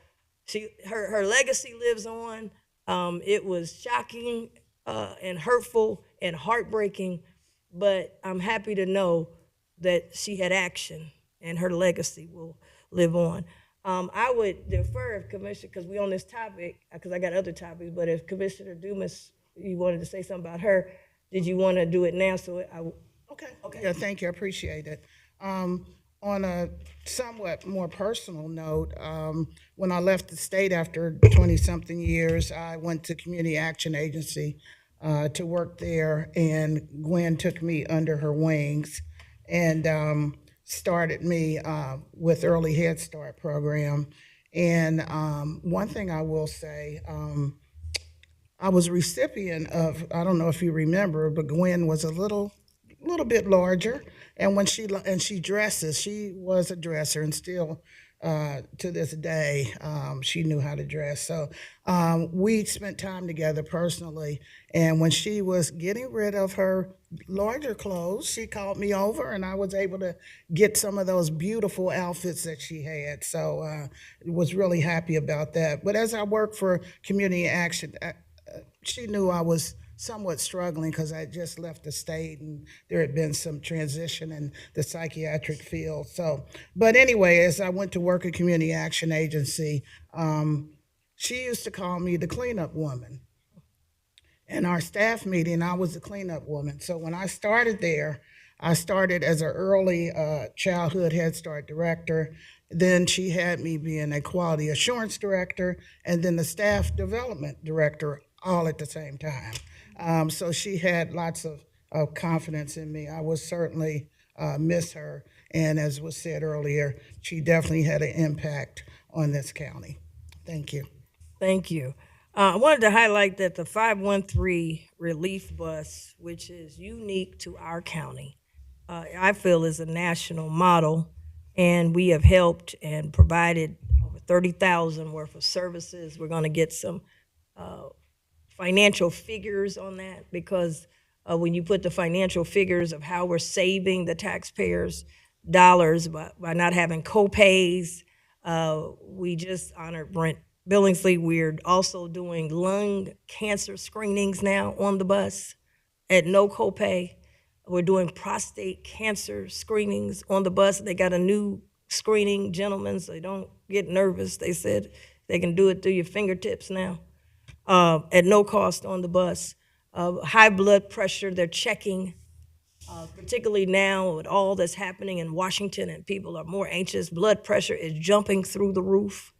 [SPEAKER 5] her legacy lives on. It was shocking and hurtful and heartbreaking, but I'm happy to know that she had action and her legacy will live on. I would defer if Commissioner, because we're on this topic, because I got other topics, but if Commissioner Dumas, you wanted to say something about her, did you want to do it now?
[SPEAKER 2] Okay. Yeah, thank you. I appreciate it. On a somewhat more personal note, when I left the state after 20-something years, I went to Community Action Agency to work there, and Gwen took me under her wings and started me with Early Head Start program. And one thing I will say, I was a recipient of, I don't know if you remember, but Gwen was a little bit larger, and when she dresses, she was a dresser, and still to this day she knew how to dress. So we spent time together personally, and when she was getting rid of her larger clothes, she called me over, and I was able to get some of those beautiful outfits that she had. So was really happy about that. But as I worked for Community Action, she knew I was somewhat struggling because I had just left the state and there had been some transition in the psychiatric field. So, but anyway, as I went to work at Community Action Agency, she used to call me the cleanup woman. In our staff meeting, I was the cleanup woman. So when I started there, I started as an early childhood Head Start director. Then she had me being a quality assurance director and then the staff development director all at the same time. So she had lots of confidence in me. I would certainly miss her. And as was said earlier, she definitely had an impact on this county. Thank you.
[SPEAKER 5] Thank you. I wanted to highlight that the 513 relief bus, which is unique to our county, I feel is a national model, and we have helped and provided over 30,000 worth of services. We're going to get some financial figures on that because when you put the financial figures of how we're saving the taxpayers' dollars by not having co-pays, we just honored Brent Billingsley. We're also doing lung cancer screenings now on the bus at no copay. We're doing prostate cancer screenings on the bus. They got a new screening, gentlemen, so don't get nervous. They said they can do it through your fingertips now at no cost on the bus. High blood pressure, they're checking, particularly now with all that's happening in Washington and people are more anxious. Blood pressure is jumping through the roof.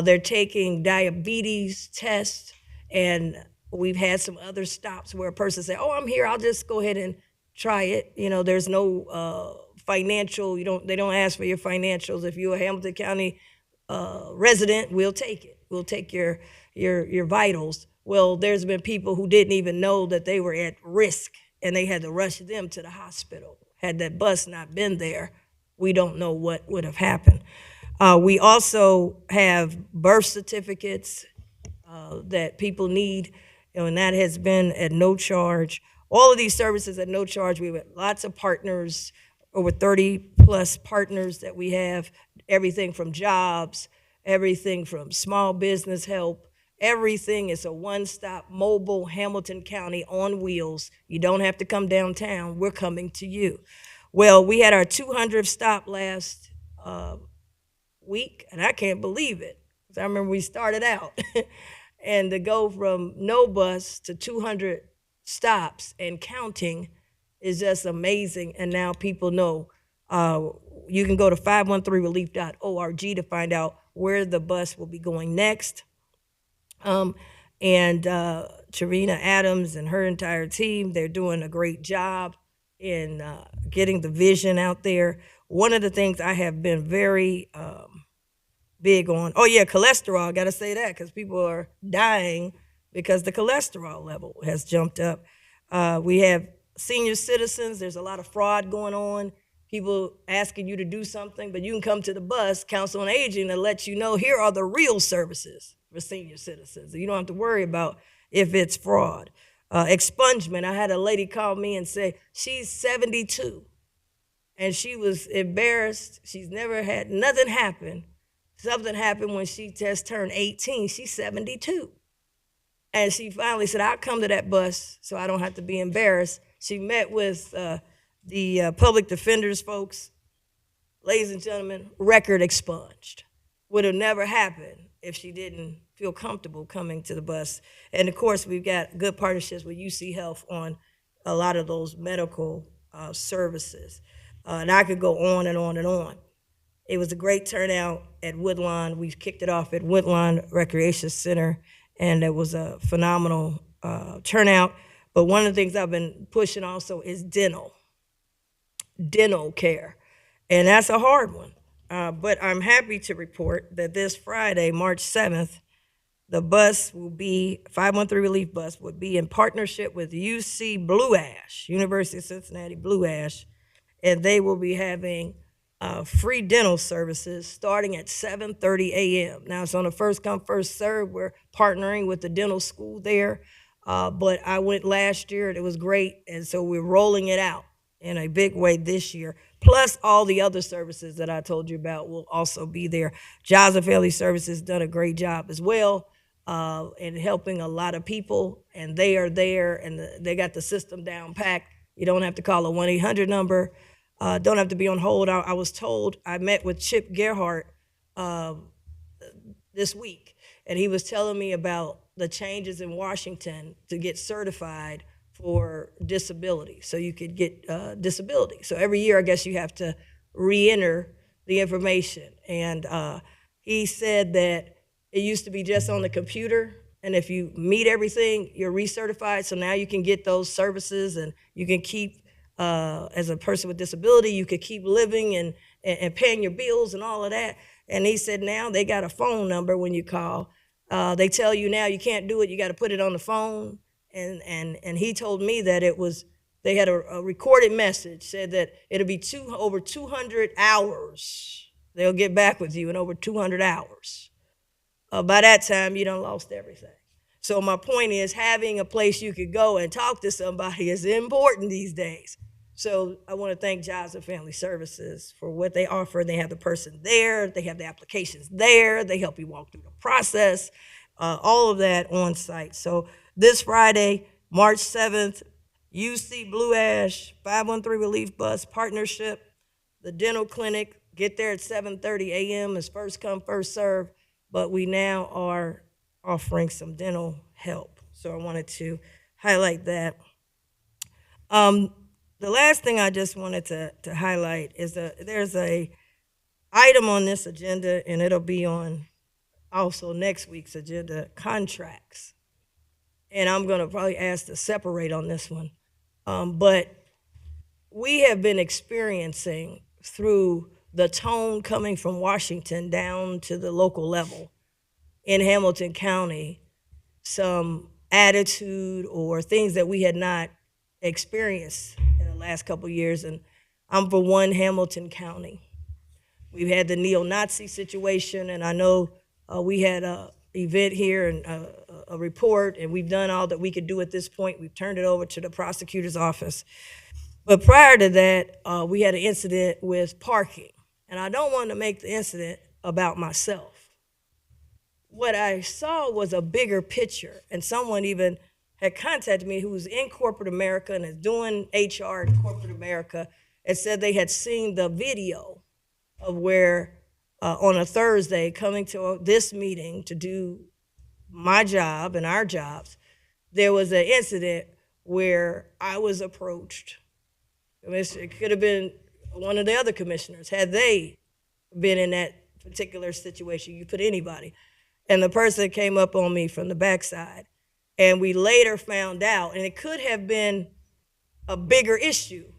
[SPEAKER 5] They're taking diabetes tests, and we've had some other stops where a person say, "Oh, I'm here. I'll just go ahead and try it." You know, there's no financial. They don't ask for your financials. If you're a Hamilton County resident, we'll take it. We'll take your vitals. Well, there's been people who didn't even know that they were at risk, and they had to rush them to the hospital. Had that bus not been there, we don't know what would have happened. We also have birth certificates that people need, and that has been at no charge. All of these services at no charge. We have lots of partners, over 30 plus partners that we have, everything from jobs, everything from small business help, everything is a one-stop mobile Hamilton County on wheels. You don't have to come downtown, we're coming to you. Well, we had our 200th stop last week, and I can't believe it. I remember we started out, and to go from no bus to 200 stops and counting is just amazing. And now people know. You can go to 513relief.org to find out where the bus will be going next. And Charina Adams and her entire team, they're doing a great job in getting the vision out there. One of the things I have been very big on, cholesterol, I gotta say that, because people are dying because the cholesterol level has jumped up. We have senior citizens, there's a lot of fraud going on. People asking you to do something, but you can come to the bus, Council on Aging, and let you know, here are the real services for senior citizens. You don't have to worry about if it's fraud. Expungement, I had a lady call me and say, she's 72, and she was embarrassed. She's never had nothing happen. Something happened when she just turned 18. She's 72. And she finally said, I'll come to that bus so I don't have to be embarrassed. She met with the public defenders folks. Ladies and gentlemen, record expunged. Would have never happened if she didn't feel comfortable coming to the bus. And of course, we've got good partnerships with UC Health on a lot of those medical services. And I could go on and on and on. It was a great turnout at Woodlawn. We kicked it off at Woodlawn Recreation Center, and it was a phenomenal turnout. But one of the things I've been pushing also is dental care. And that's a hard one. But I'm happy to report that this Friday, March 7th, the bus will be, 513 Relief Bus, will be in partnership with UC Blue Ash, University of Cincinnati Blue Ash, and they will be having free dental services starting at 7:30 a.m. Now, it's on a first come, first serve. We're partnering with the dental school there, but I went last year and it was great, and so we're rolling it out in a big way this year. Plus, all the other services that I told you about will also be there. Jobs and Family Services done a great job as well in helping a lot of people, and they are there, and they got the system down packed. You don't have to call a 1-800 number. Don't have to be on hold. I was told, I met with Chip Gerhardt this week, and he was telling me about the changes in Washington to get certified for disability, so you could get disability. So every year, I guess you have to re-enter the information. And he said that it used to be just on the computer, and if you meet everything, you're recertified. So now you can get those services, and you can keep, as a person with disability, you could keep living and paying your bills and all of that. And he said now they got a phone number when you call They tell you now you can't do it, you got to put it on the phone. And he told me that they had a recorded message, said that it'll be over 200 hours. They'll get back with you in over 200 hours. By that time, you done lost everything. So my point is, having a place you could go and talk to somebody is important these days. So I want to thank Jobs and Family Services for what they offer. They have the person there, they have the applications there, they help you walk through the process, all of that on site. So this Friday, March 7th, UC Blue Ash 513 Relief Bus Partnership, the dental clinic, get there at 7:30 a.m. It's first come, first serve, but we now are offering some dental help. So I wanted to highlight that. The last thing I just wanted to highlight is there's a item on this agenda, and it'll be on also next week's agenda, contracts. And I'm gonna probably ask to separate on this one. But we have been experiencing through the tone coming from Washington down to the local level in Hamilton County, some attitude or things that we had not experienced in the last couple of years. And I'm for one Hamilton County. We've had the neo-Nazi situation, and I know we had an event here and a report, and we've done all that we could do at this point. We've turned it over to the prosecutor's office. But prior to that, we had an incident with parking. And I don't want to make the incident about myself. What I saw was a bigger picture, and someone even had contacted me who was in corporate America and is doing HR in corporate America, and said they had seen the video of where on a Thursday coming to this meeting to do my job and our jobs, there was an incident where I was approached. It could have been one of the other commissioners, had they been in that particular situation. You put anybody. And the person came up on me from the backside. And we later found out, and it could have been a bigger issue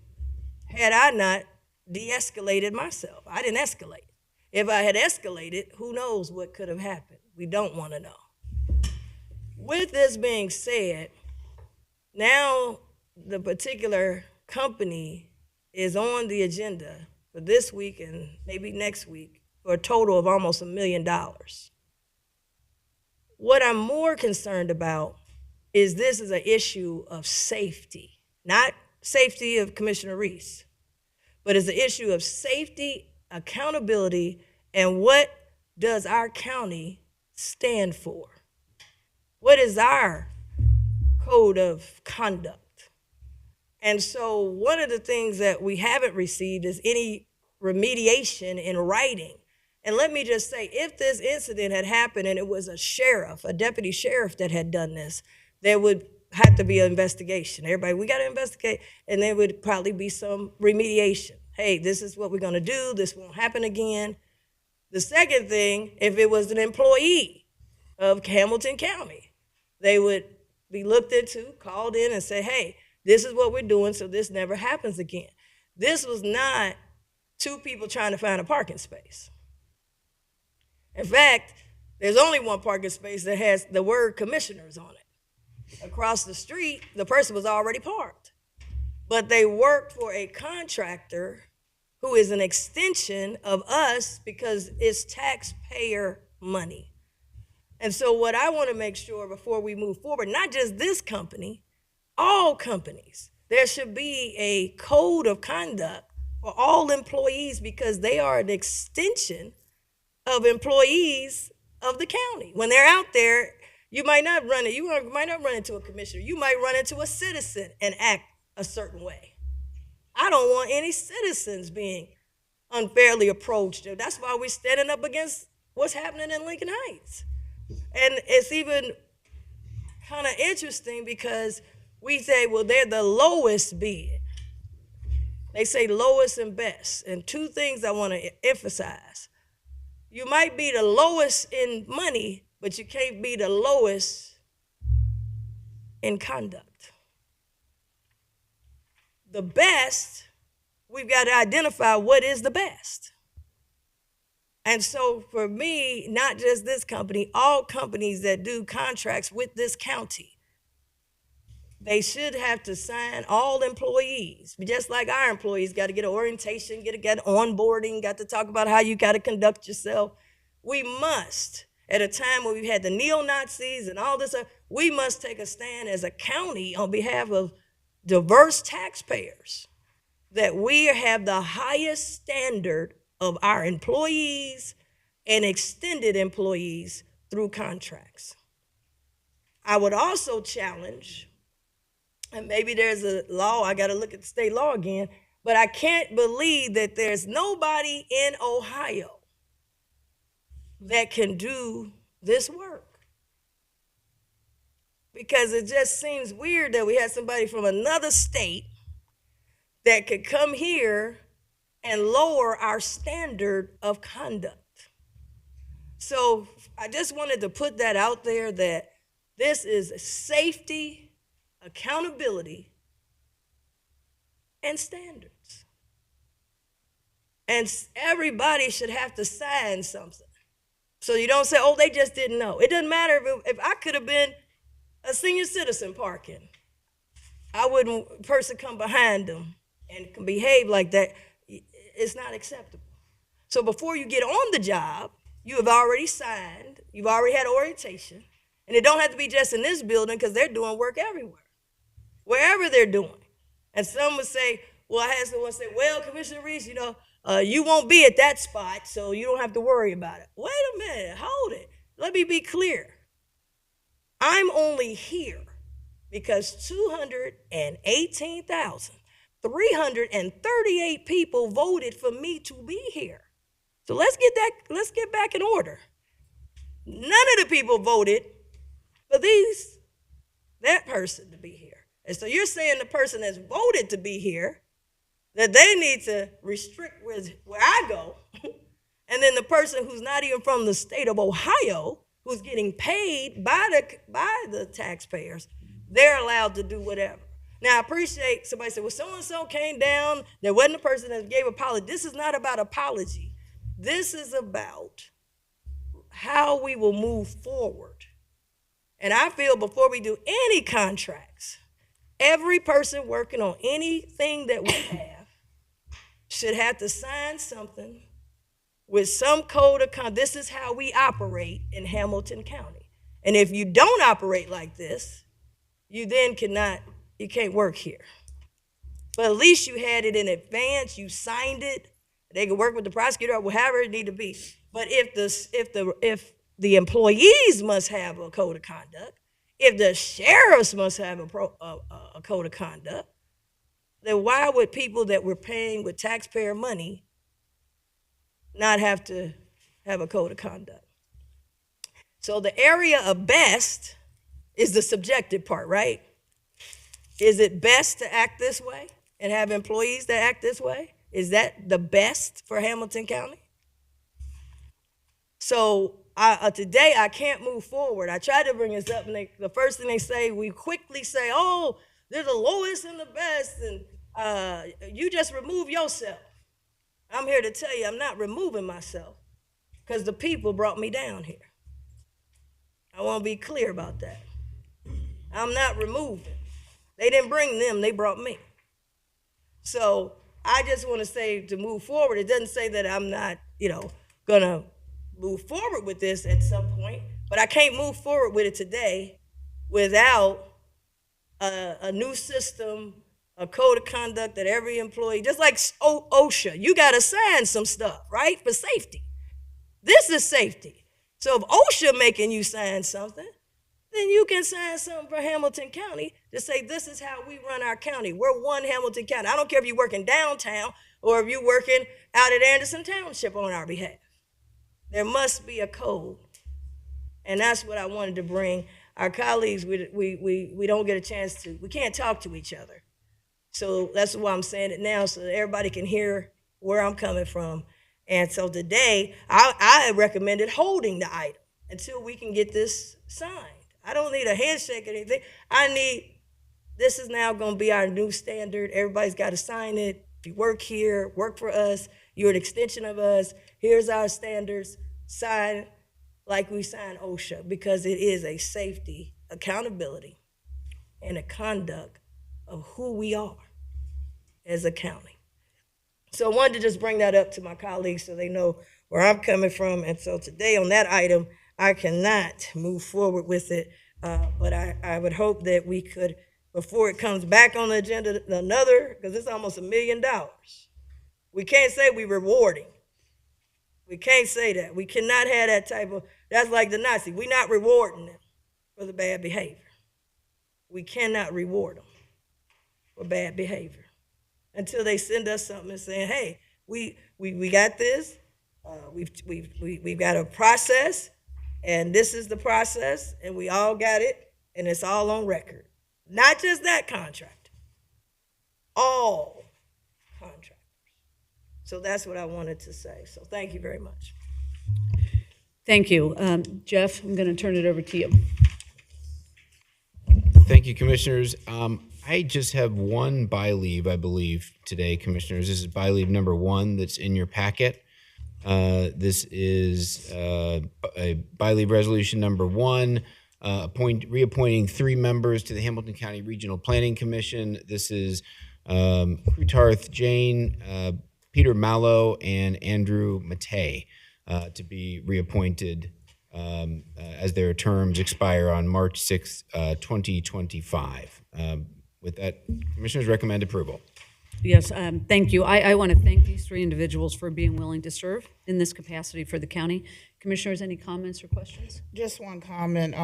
[SPEAKER 5] had I not de-escalated myself. I didn't escalate. If I had escalated, who knows what could have happened. We don't want to know. With this being said, now the particular company is on the agenda for this week and maybe next week for a total of almost $1 million. What I'm more concerned about is this is an issue of safety, not safety of Commissioner Reese, but it's an issue of safety, accountability, and what does our county stand for? What is our code of conduct? And so one of the things that we haven't received is any remediation in writing. And let me just say, if this incident had happened and it was a sheriff, a deputy sheriff that had done this, there would have to be an investigation. Everybody, we got to investigate, and there would probably be some remediation. Hey, this is what we're going to do. This won't happen again. The second thing, if it was an employee of Hamilton County, they would be looked into, called in, and say, hey, this is what we're doing so this never happens again. This was not two people trying to find a parking space. In fact, there's only one parking space that has the word commissioners on it. Across the street, the person was already parked. But they worked for a contractor who is an extension of us because it's taxpayer money. And so what I want to make sure before we move forward, not just this company, all companies, there should be a code of conduct for all employees because they are an extension of employees of the county. When they're out there, you might not run into a commissioner. You might run into a citizen and act a certain way. I don't want any citizens being unfairly approached. That's why we're standing up against what's happening in Lincoln Heights. And it's even kind of interesting because we say, well, they're the lowest bid. They say lowest and best. And two things I want to emphasize. You might be the lowest in money, but you can't be the lowest in conduct. The best, we've got to identify what is the best. And so for me, not just this company, all companies that do contracts with this county, they should have to sign, all employees, just like our employees got to get an orientation, get onboarding, got to talk about how you got to conduct yourself. We must, at a time when we've had the neo-Nazis and all this, we must take a stand as a county on behalf of diverse taxpayers that we have the highest standard of our employees and extended employees through contracts. I would also challenge, and maybe there's a law, I got to look at the state law again, but I can't believe that there's nobody in Ohio that can do this work. Because it just seems weird that we have somebody from another state that could come here and lower our standard of conduct. So I just wanted to put that out there, that this is safety, accountability, and standards. And everybody should have to sign something. So you don't say, oh, they just didn't know. It doesn't matter if I could have been a senior citizen parking. I wouldn't, person come behind them and can behave like that. It's not acceptable. So before you get on the job, you have already signed, you've already had orientation, and it don't have to be just in this building, because they're doing work everywhere, wherever they're doing. And some would say, well, I had someone say, well, Commissioner Reese, you won't be at that spot, so you don't have to worry about it. Wait a minute, hold it. Let me be clear. I'm only here because 218,338 people voted for me to be here. So let's get back in order. None of the people voted for that person to be here. And so you're saying the person that's voted to be here, that they need to restrict where I go, and then the person who's not even from the state of Ohio, who's getting paid by the taxpayers, they're allowed to do whatever. Now, I appreciate somebody said, well, so-and-so came down, there wasn't a person that gave apology. This is not about apology. This is about how we will move forward. And I feel before we do any contracts, every person working on anything that we have should have to sign something with some code of conduct. This is how we operate in Hamilton County. And if you don't operate like this, you then you can't work here. But at least you had it in advance, you signed it, they could work with the prosecutor or however it need to be. But if the employees must have a code of conduct, if the sheriffs must have a code of conduct, then why would people that we're paying with taxpayer money not have to have a code of conduct? So the area of best is the subjective part, right? Is it best to act this way and have employees that act this way? Is that the best for Hamilton County? So today I can't move forward. I tried to bring this up, and the first thing they say, we quickly say, oh, they're the lowest and the best, and you just remove yourself. I'm here to tell you I'm not removing myself, because the people brought me down here. I want to be clear about that. I'm not removing. They didn't bring them, they brought me. So I just want to say, to move forward, it doesn't say that I'm not, going to move forward with this at some point, but I can't move forward with it today without a new system, a code of conduct that every employee, just like OSHA, you got to sign some stuff, right, for safety. This is safety. So if OSHA making you sign something, then you can sign something for Hamilton County to say this is how we run our county. We're one Hamilton County. I don't care if you're working downtown or if you're working out at Anderson Township on our behalf. There must be a code. And that's what I wanted to bring. Our colleagues, we don't get a chance to, we can't talk to each other. So that's why I'm saying it now, so that everybody can hear where I'm coming from. And so today, I recommended holding the item until we can get this signed. I don't need a handshake or anything. This is now going to be our new standard. Everybody's got to sign it. If you work here, work for us, you're an extension of us. Here's our standards. Sign like we sign OSHA, because it is a safety, accountability, and a conduct of who we are as a county. So I wanted to just bring that up to my colleagues so they know where I'm coming from. And so today on that item, I cannot move forward with it, but I would hope that we could, before it comes back on the agenda, because it's almost $1 million. We can't say we're rewarding. We can't say that. We cannot have that type of, that's like the Nazi. We're not rewarding them for the bad behavior. We cannot reward them for bad behavior until they send us something and saying, hey, we got this. We've got a process, and this is the process, and we all got it, and it's all on record. Not just that contract, all contractors. So that's what I wanted to say. So thank you very much.
[SPEAKER 1] Thank you. Jeff, I'm going to turn it over to you.
[SPEAKER 14] Thank you, Commissioners. I just have one by leave, I believe, today, Commissioners. This is by leave number 1 that's in your packet. This is a by leave resolution number 1, reappointing 3 members to the Hamilton County Regional Planning Commission. This is Krutarth Jane, Peter Mallow, and Andrew Matei to be reappointed as their terms expire on March 6, 2025. With that, Commissioners recommend approval.
[SPEAKER 1] Yes, thank you. I want to thank these 3 individuals for being willing to serve in this capacity for the county. Commissioners, any comments or questions?
[SPEAKER 2] Just one comment.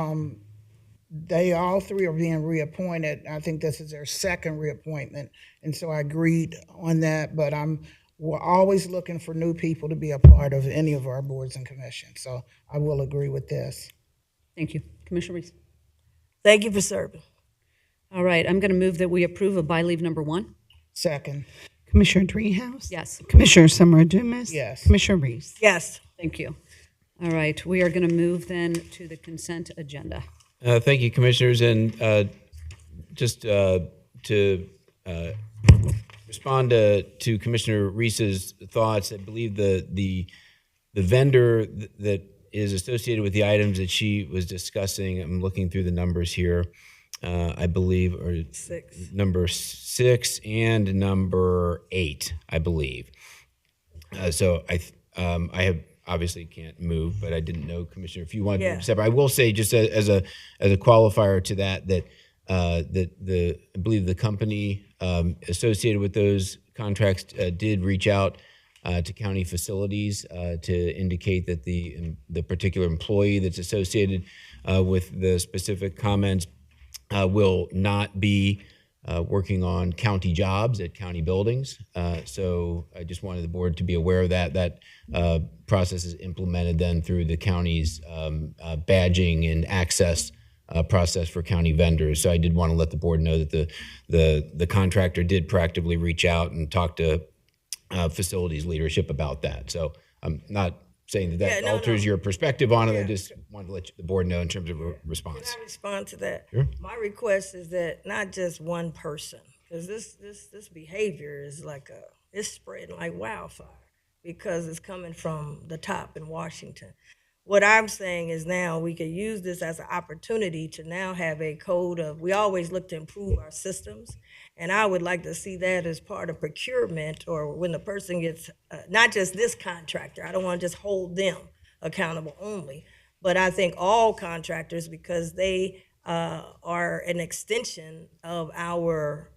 [SPEAKER 2] They all 3 are being reappointed. I think this is their 2nd reappointment, and so I agreed on that. But we're always looking for new people to be a part of any of our boards and commissions. So I will agree with this.
[SPEAKER 1] Thank you. Commissioner Reese.
[SPEAKER 5] Thank you for serving.
[SPEAKER 1] All right, I'm going to move that we approve of by leave number 1.
[SPEAKER 2] Second.
[SPEAKER 4] Commissioner Dreehouse?
[SPEAKER 1] Yes.
[SPEAKER 4] Commissioner Summer Dumas?
[SPEAKER 2] Yes.
[SPEAKER 4] Commissioner Reese?
[SPEAKER 5] Yes.
[SPEAKER 1] Thank you. All right, we are going to move then to the consent agenda.
[SPEAKER 14] Thank you, Commissioners. And just to respond to Commissioner Reese's thoughts, I believe the vendor that is associated with the items that she was discussing, I'm looking through the numbers here, I believe, are
[SPEAKER 5] 6.
[SPEAKER 14] number 6 and number 8, I believe. So I have obviously can't move, but I didn't know, Commissioner, if you wanted to separate. I will say, just as a qualifier to that I believe the company associated with those contracts did reach out to county facilities to indicate that the particular employee that's associated with the specific comments will not be working on county jobs at county buildings. So I just wanted the board to be aware of that. That process is implemented then through the county's badging and access process for county vendors. So I did want to let the board know that the contractor did proactively reach out and talk to facilities leadership about that. So I'm not saying that alters your perspective on it. I just wanted to let the board know in terms of a response.
[SPEAKER 5] Can I respond to that?
[SPEAKER 14] Sure.
[SPEAKER 5] My request is that not just one person, because this behavior is it's spreading like wildfire because it's coming from the top in Washington. What I'm saying is now we could use this as an opportunity to now have a code of, we always look to improve our systems, and I would like to see that as part of procurement, or when the person gets, not just this contractor, I don't want to just hold them accountable only, but I think all contractors, because they are an extension of our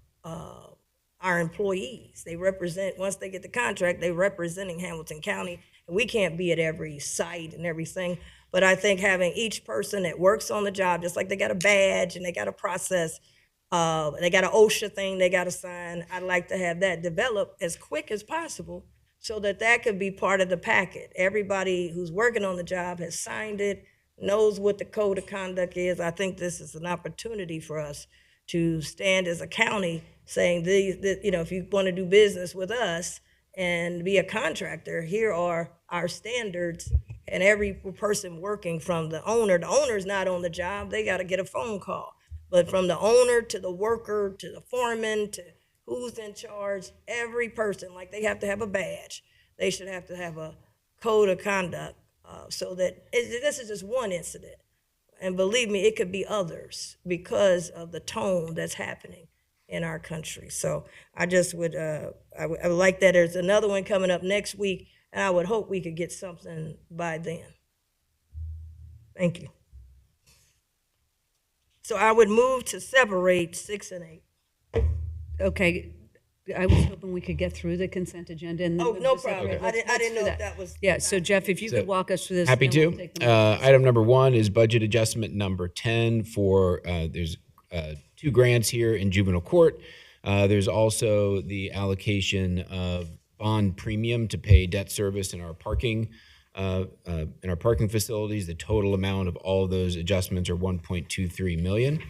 [SPEAKER 5] employees. They represent, once they get the contract, they're representing Hamilton County. We can't be at every site and everything, but I think having each person that works on the job, just like they got a badge and they got a process, they got an OSHA thing they got to sign, I'd like to have that develop as quick as possible so that could be part of the packet. Everybody who's working on the job has signed it, knows what the code of conduct is. I think this is an opportunity for us to stand as a county saying, if you want to do business with us and be a contractor, here are our standards, and every person working from the owner's not on the job, they got to get a phone call. But from the owner to the worker to the foreman to who's in charge, every person, like they have to have a badge. They should have to have a code of conduct so that this is just one incident. And believe me, it could be others because of the tone that's happening in our country. So I just would, I would like that. There's another one coming up next week, and I would hope we could get something by then. Thank you. So I would move to separate 6 and 8.
[SPEAKER 1] Okay, I was hoping we could get through the consent agenda. And then
[SPEAKER 5] Oh,
[SPEAKER 1] move
[SPEAKER 5] no
[SPEAKER 1] to separate.
[SPEAKER 5] problem.
[SPEAKER 1] Let's
[SPEAKER 5] I didn't
[SPEAKER 1] do
[SPEAKER 5] know if that was.
[SPEAKER 1] Yeah, so Jeff, if you could walk us through this.
[SPEAKER 14] Happy
[SPEAKER 1] and then
[SPEAKER 14] to.
[SPEAKER 1] we'll take the motion.
[SPEAKER 14] Item number 1 is budget adjustment number 10 for, there's 2 grants here in juvenile court. There's also the allocation of bond premium to pay debt service in our parking facilities. The total amount of all of those adjustments are $1.23 million.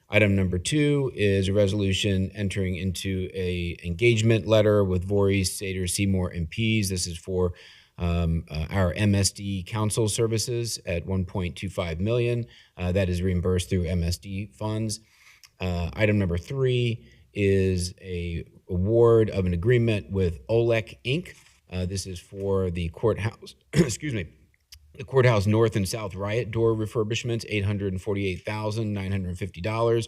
[SPEAKER 14] Item number 2 is a resolution entering into a engagement letter with Voorhees, Sater, Seymour, and Pease. This is for our MSD council services at $1.25 million. That is reimbursed through MSD funds. Item number 3 is a award of an agreement with OLEC Inc. This is for the courthouse, excuse me, the courthouse north and south riot door refurbishments, $848,950.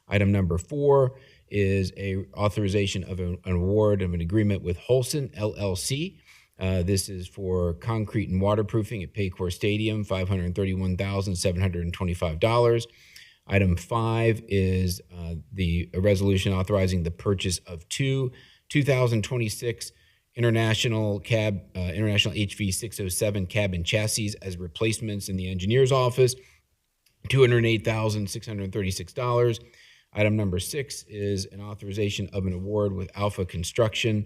[SPEAKER 14] Item number 4 is a authorization of an award of an agreement with Holson LLC. This is for concrete and waterproofing at Paycor Stadium, $531,725. Item 5 is a resolution authorizing the purchase of 2 2026 International HV 607 cab and chassis as replacements in the engineer's office, $208,636. Item number 6 is an authorization of an award with Alpha Construction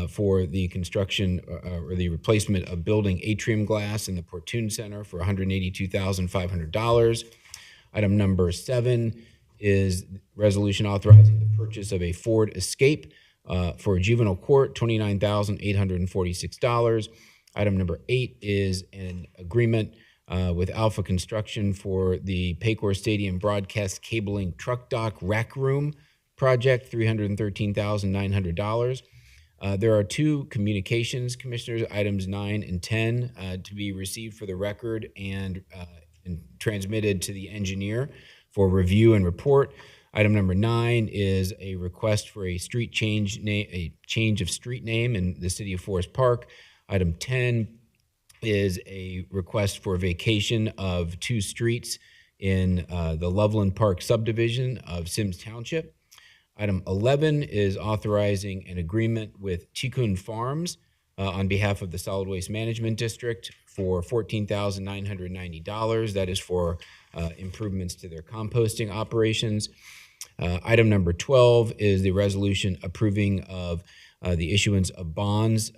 [SPEAKER 14] for the construction or the replacement of building atrium glass in the Portune Center for $182,500. Item number 7 is resolution authorizing the purchase of a Ford Escape for juvenile court, $29,846. Item number 8 is an agreement with Alpha Construction for the Paycor Stadium broadcast cabling truck dock rack room project, $313,900. There are 2 communications, Commissioners, items 9 and 10 to be received for the record and transmitted to the engineer for review and report. Item number 9 is a request for a street change of street name in the city of Forest Park. Item 10 is a request for vacation of 2 streets in the Loveland Park subdivision of Sims Township. Item 11 is authorizing an agreement with Tikkun Farms on behalf of the Solid Waste Management District for $14,990. That is for improvements to their composting operations. Item number 12 is the resolution approving of the issuance of bonds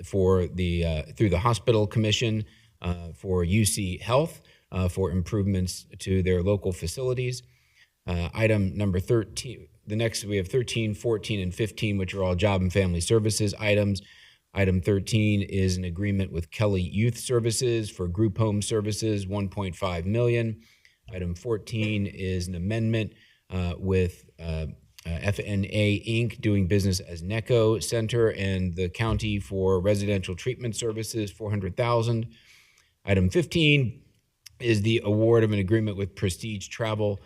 [SPEAKER 14] for through the Hospital Commission for UC Health for improvements to their local facilities. Item number 13, the next we have 13, 14, and 15, which are all job and family services items. Item 13 is an agreement with Kelly Youth Services for group home services, $1.5 million. Item 14 is an amendment with FNA Inc. doing business as NECO Center and the county for residential treatment services, $400,000. Item 15 is the award of an agreement with Prestige Travel.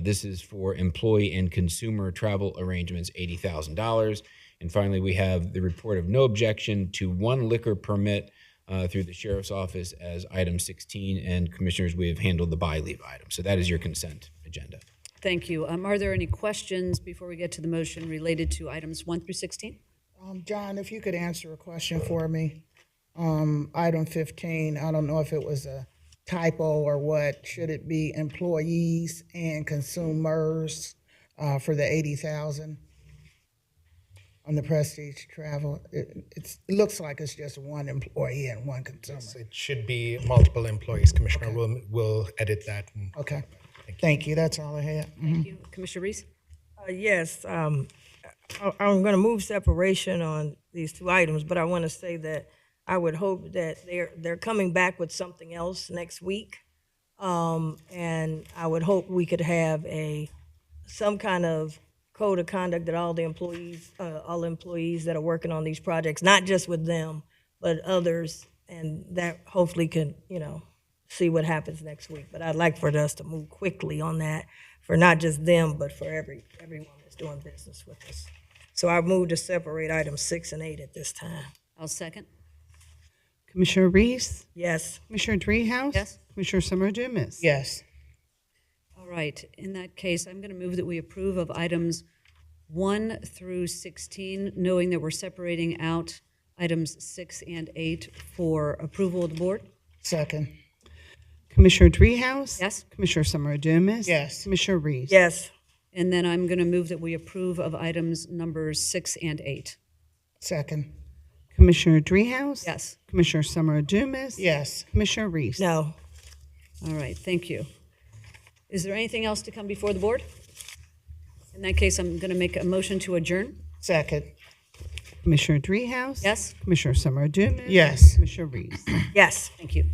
[SPEAKER 14] This is for employee and consumer travel arrangements, $80,000. And finally, we have the report of no objection to 1 liquor permit through the Sheriff's Office as item 16. And Commissioners, we have handled the by-leave item. So that is your consent agenda.
[SPEAKER 1] Thank you. Are there any questions before we get to the motion related to items 1 through 16?
[SPEAKER 2] John, if you could answer a question for me. Item 15, I don't know if it was a typo or what. Should it be employees and consumers for the $80,000 on the Prestige Travel? It looks like it's just 1 employee and 1 consumer.
[SPEAKER 15] Yes, it should be multiple employees, Commissioner. Okay. We'll edit that.
[SPEAKER 2] Okay. Thank you. That's all I had.
[SPEAKER 1] Thank you. Commissioner Reese?
[SPEAKER 5] Yes, I'm going to move separation on these 2 items, but I want to say that I would hope that they're coming back with something else next week, and I would hope we could have some kind of code of conduct that all employees that are working on these projects, not just with them, but others, and that hopefully can, see what happens next week. But I'd like for us to move quickly on that, for not just them, but for everyone that's doing business with us. So I move to separate items 6 and 8 at this time.
[SPEAKER 1] I'll second.
[SPEAKER 4] Commissioner Reese,
[SPEAKER 5] Yes.
[SPEAKER 4] Commissioner Dreehouse.
[SPEAKER 1] Yes.
[SPEAKER 4] Commissioner Summer Dumas.
[SPEAKER 2] Yes.
[SPEAKER 1] All right, in that case, I'm going to move that we approve of items 1 through 16, knowing that we're separating out items 6 and 8 for approval of the board.
[SPEAKER 2] Second.
[SPEAKER 4] Commissioner Dreehouse.
[SPEAKER 1] Yes.
[SPEAKER 4] Commissioner Summer Dumas.
[SPEAKER 2] Yes.
[SPEAKER 4] Commissioner Reese.
[SPEAKER 5] Yes.
[SPEAKER 1] And then I'm going to move that we approve of items numbers 6 and 8.
[SPEAKER 2] Second.
[SPEAKER 4] Commissioner Dreehouse.
[SPEAKER 1] Yes.
[SPEAKER 4] Commissioner Summer Dumas.
[SPEAKER 2] Yes.
[SPEAKER 4] Commissioner Reese.
[SPEAKER 5] No.
[SPEAKER 1] All right, thank you. Is there anything else to come before the board? In that case, I'm going to make a motion to adjourn.
[SPEAKER 2] Second.
[SPEAKER 4] Commissioner Dreehouse.
[SPEAKER 1] Yes?
[SPEAKER 4] Commissioner Summer Dumas.
[SPEAKER 2] Yes.
[SPEAKER 4] Commissioner Reese.
[SPEAKER 5] Yes.
[SPEAKER 1] Thank you.